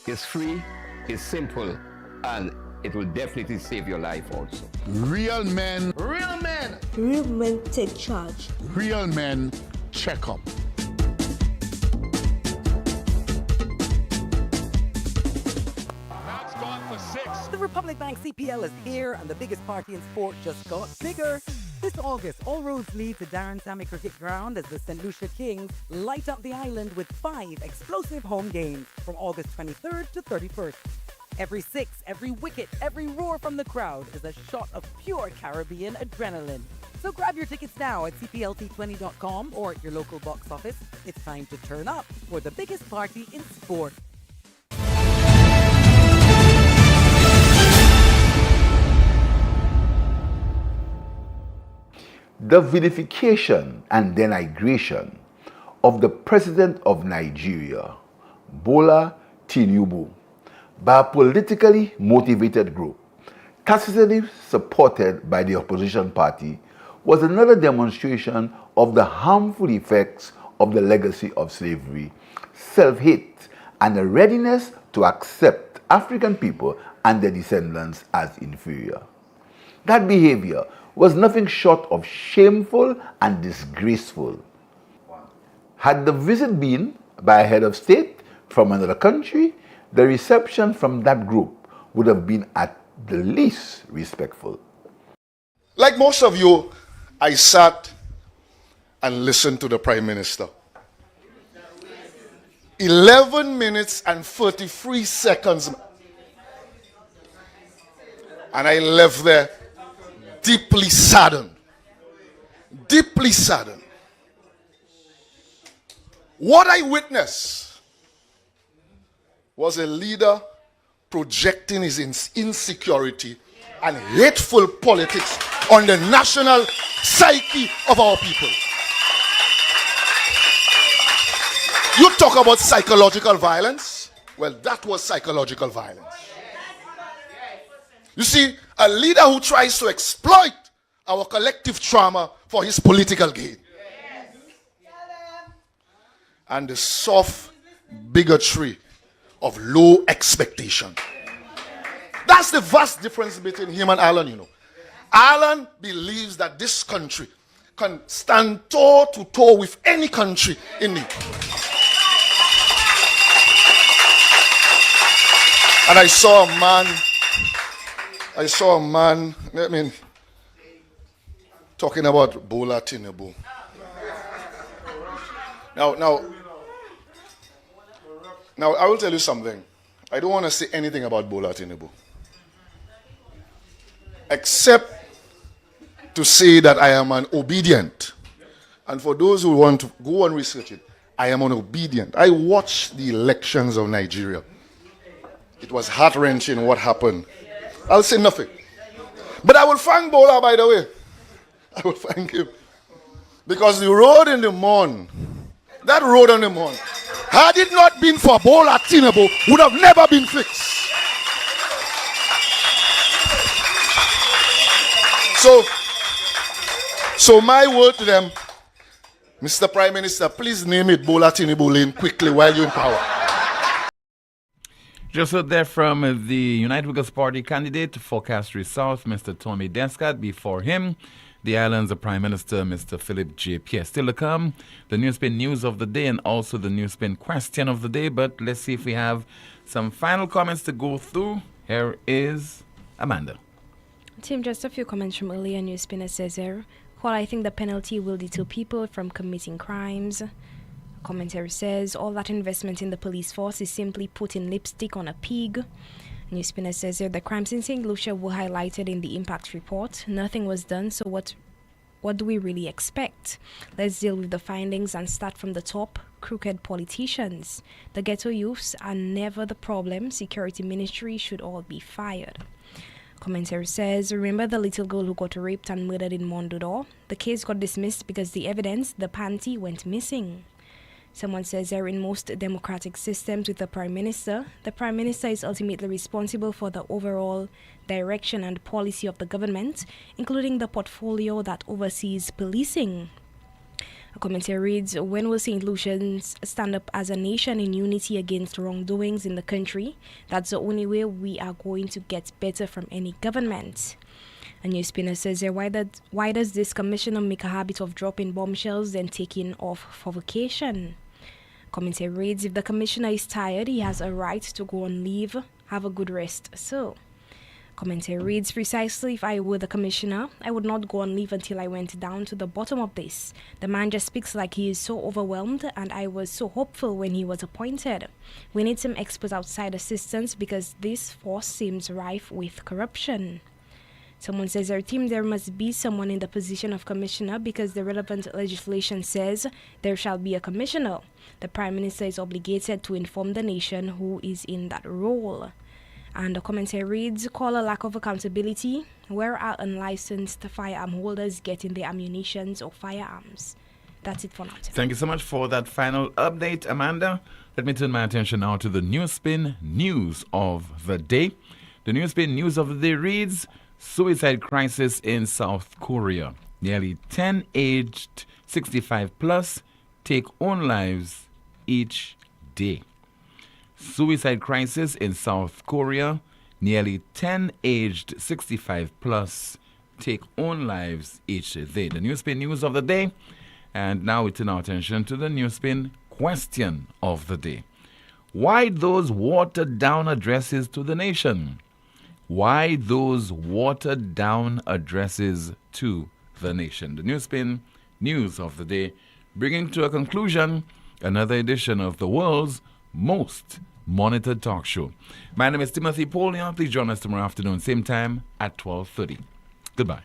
It's free, it's simple, and it will definitely save your life also. Real men. Real men. Real men take charge. Real men check up. The Republic Bank CPL is here, and the biggest party in sport just got bigger. This August, all roads lead to Darren Sammy Cricket Ground as the St. Lucia Kings light up the island with 5 explosive home games from August 23rd to 31st. Every six, every wicket, every roar from the crowd is a shot of pure Caribbean adrenaline. So grab your tickets now at cplt20.com or at your local box office. It's time to turn up for the biggest party in sport. The vilification and denigration of the President of Nigeria, Bola Tinubu, by a politically motivated group, tacitly supported by the opposition party, was another demonstration of the harmful effects of the legacy of slavery, self-hate, and a readiness to accept African people and their descendants as inferior. That behavior was nothing short of shameful and disgraceful. Had the visit been by a head of state from another country, the reception from that group would have been at the least respectful. Like most of you, I sat and listened to the Prime Minister. 11 minutes and 33 seconds. And I left there deeply saddened. Deeply saddened. What I witnessed was a leader projecting his insecurity and hateful politics on the national psyche of our people. You talk about psychological violence. Well, that was psychological violence. You see, a leader who tries to exploit our collective trauma for his political gain. And the soft bigotry of low expectation. That's the vast difference between him and Alan, you know. Alan believes that this country can stand toe to toe with any country in need. And I saw a man, talking about Bola Tinubu. Now, I will tell you something. I don't want to say anything about Bola Tinubu, except to say that I am an obedient. And for those who want to go and research it, I am an obedient. I watched the elections of Nigeria. It was heart-wrenching what happened. I'll say nothing. But I will thank Bola, by the way. I will thank him. Because the road in the morning, that road on the morning, had it not been for Bola Tinubu, would have never been fixed. So my word to them, Mr. Prime Minister, please name it Bola Tinubu Lane quickly while you're in power. Just heard there from the United Workers' Party candidate for Castries South, Mr. Tommy Descat. Before him, the island's Prime Minister, Mr. Philip J. Pierre. Still to come, the NewsSpin news of the day and also the NewsSpin question of the day. But let's see if we have some final comments to go through. Here is Amanda. Tim, just a few comments from earlier. NewsSpinner says here, while I think the penalty will deter people from committing crimes. Commentary says, all that investment in the police force is simply putting lipstick on a pig. NewsSpinner says here, the crimes in St. Lucia were highlighted in the impact report. Nothing was done, so what What do we really expect? Let's deal with the findings and start from the top. Crooked politicians. The ghetto youths are never the problem. Security ministry should all be fired. Commentary says, remember the little girl who got raped and murdered in Mondodor? The case got dismissed because the evidence, the panty, went missing. Someone says they're in most democratic systems with the Prime Minister. The Prime Minister is ultimately responsible for the overall direction and policy of the government, including the portfolio that oversees policing. A commentary reads, when will St. Lucians stand up as a nation in unity against wrongdoings in the country? That's the only way we are going to get better from any government. A NewsSpinner says, why does this commissioner make a habit of dropping bombshells and taking off for vacation? Commentary reads, if the commissioner is tired, he has a right to go on leave. Have a good rest. So, commentary reads, precisely if I were the commissioner, I would not go on leave until I went down to the bottom of this. The man just speaks like he is so overwhelmed, and I was so hopeful when he was appointed. We need some experts outside assistance because this force seems rife with corruption. Someone says, our team, there must be someone in the position of commissioner because the relevant legislation says there shall be a commissioner. The Prime Minister is obligated to inform the nation who is in that role. And the commentary reads, call a lack of accountability. Where are unlicensed firearm holders getting their ammunitions or firearms? That's it for now. Thank you so much for that final update, Amanda. Let me turn my attention now to the NewsSpin news of the day. The NewsSpin news of the day reads, suicide crisis in South Korea. Nearly 10 aged 65 plus take own lives each day. Suicide crisis in South Korea. Nearly 10 aged 65 plus take own lives each day. The NewsSpin news of the day. And now we turn our attention to the NewsSpin question of the day. Why those watered down addresses to the nation? Why those watered down addresses to the nation? The NewsSpin news of the day, bringing to a conclusion another edition of the world's most monitored talk show. My name is Timothy Poleon. Please join us tomorrow afternoon, same time at 12:30. Goodbye.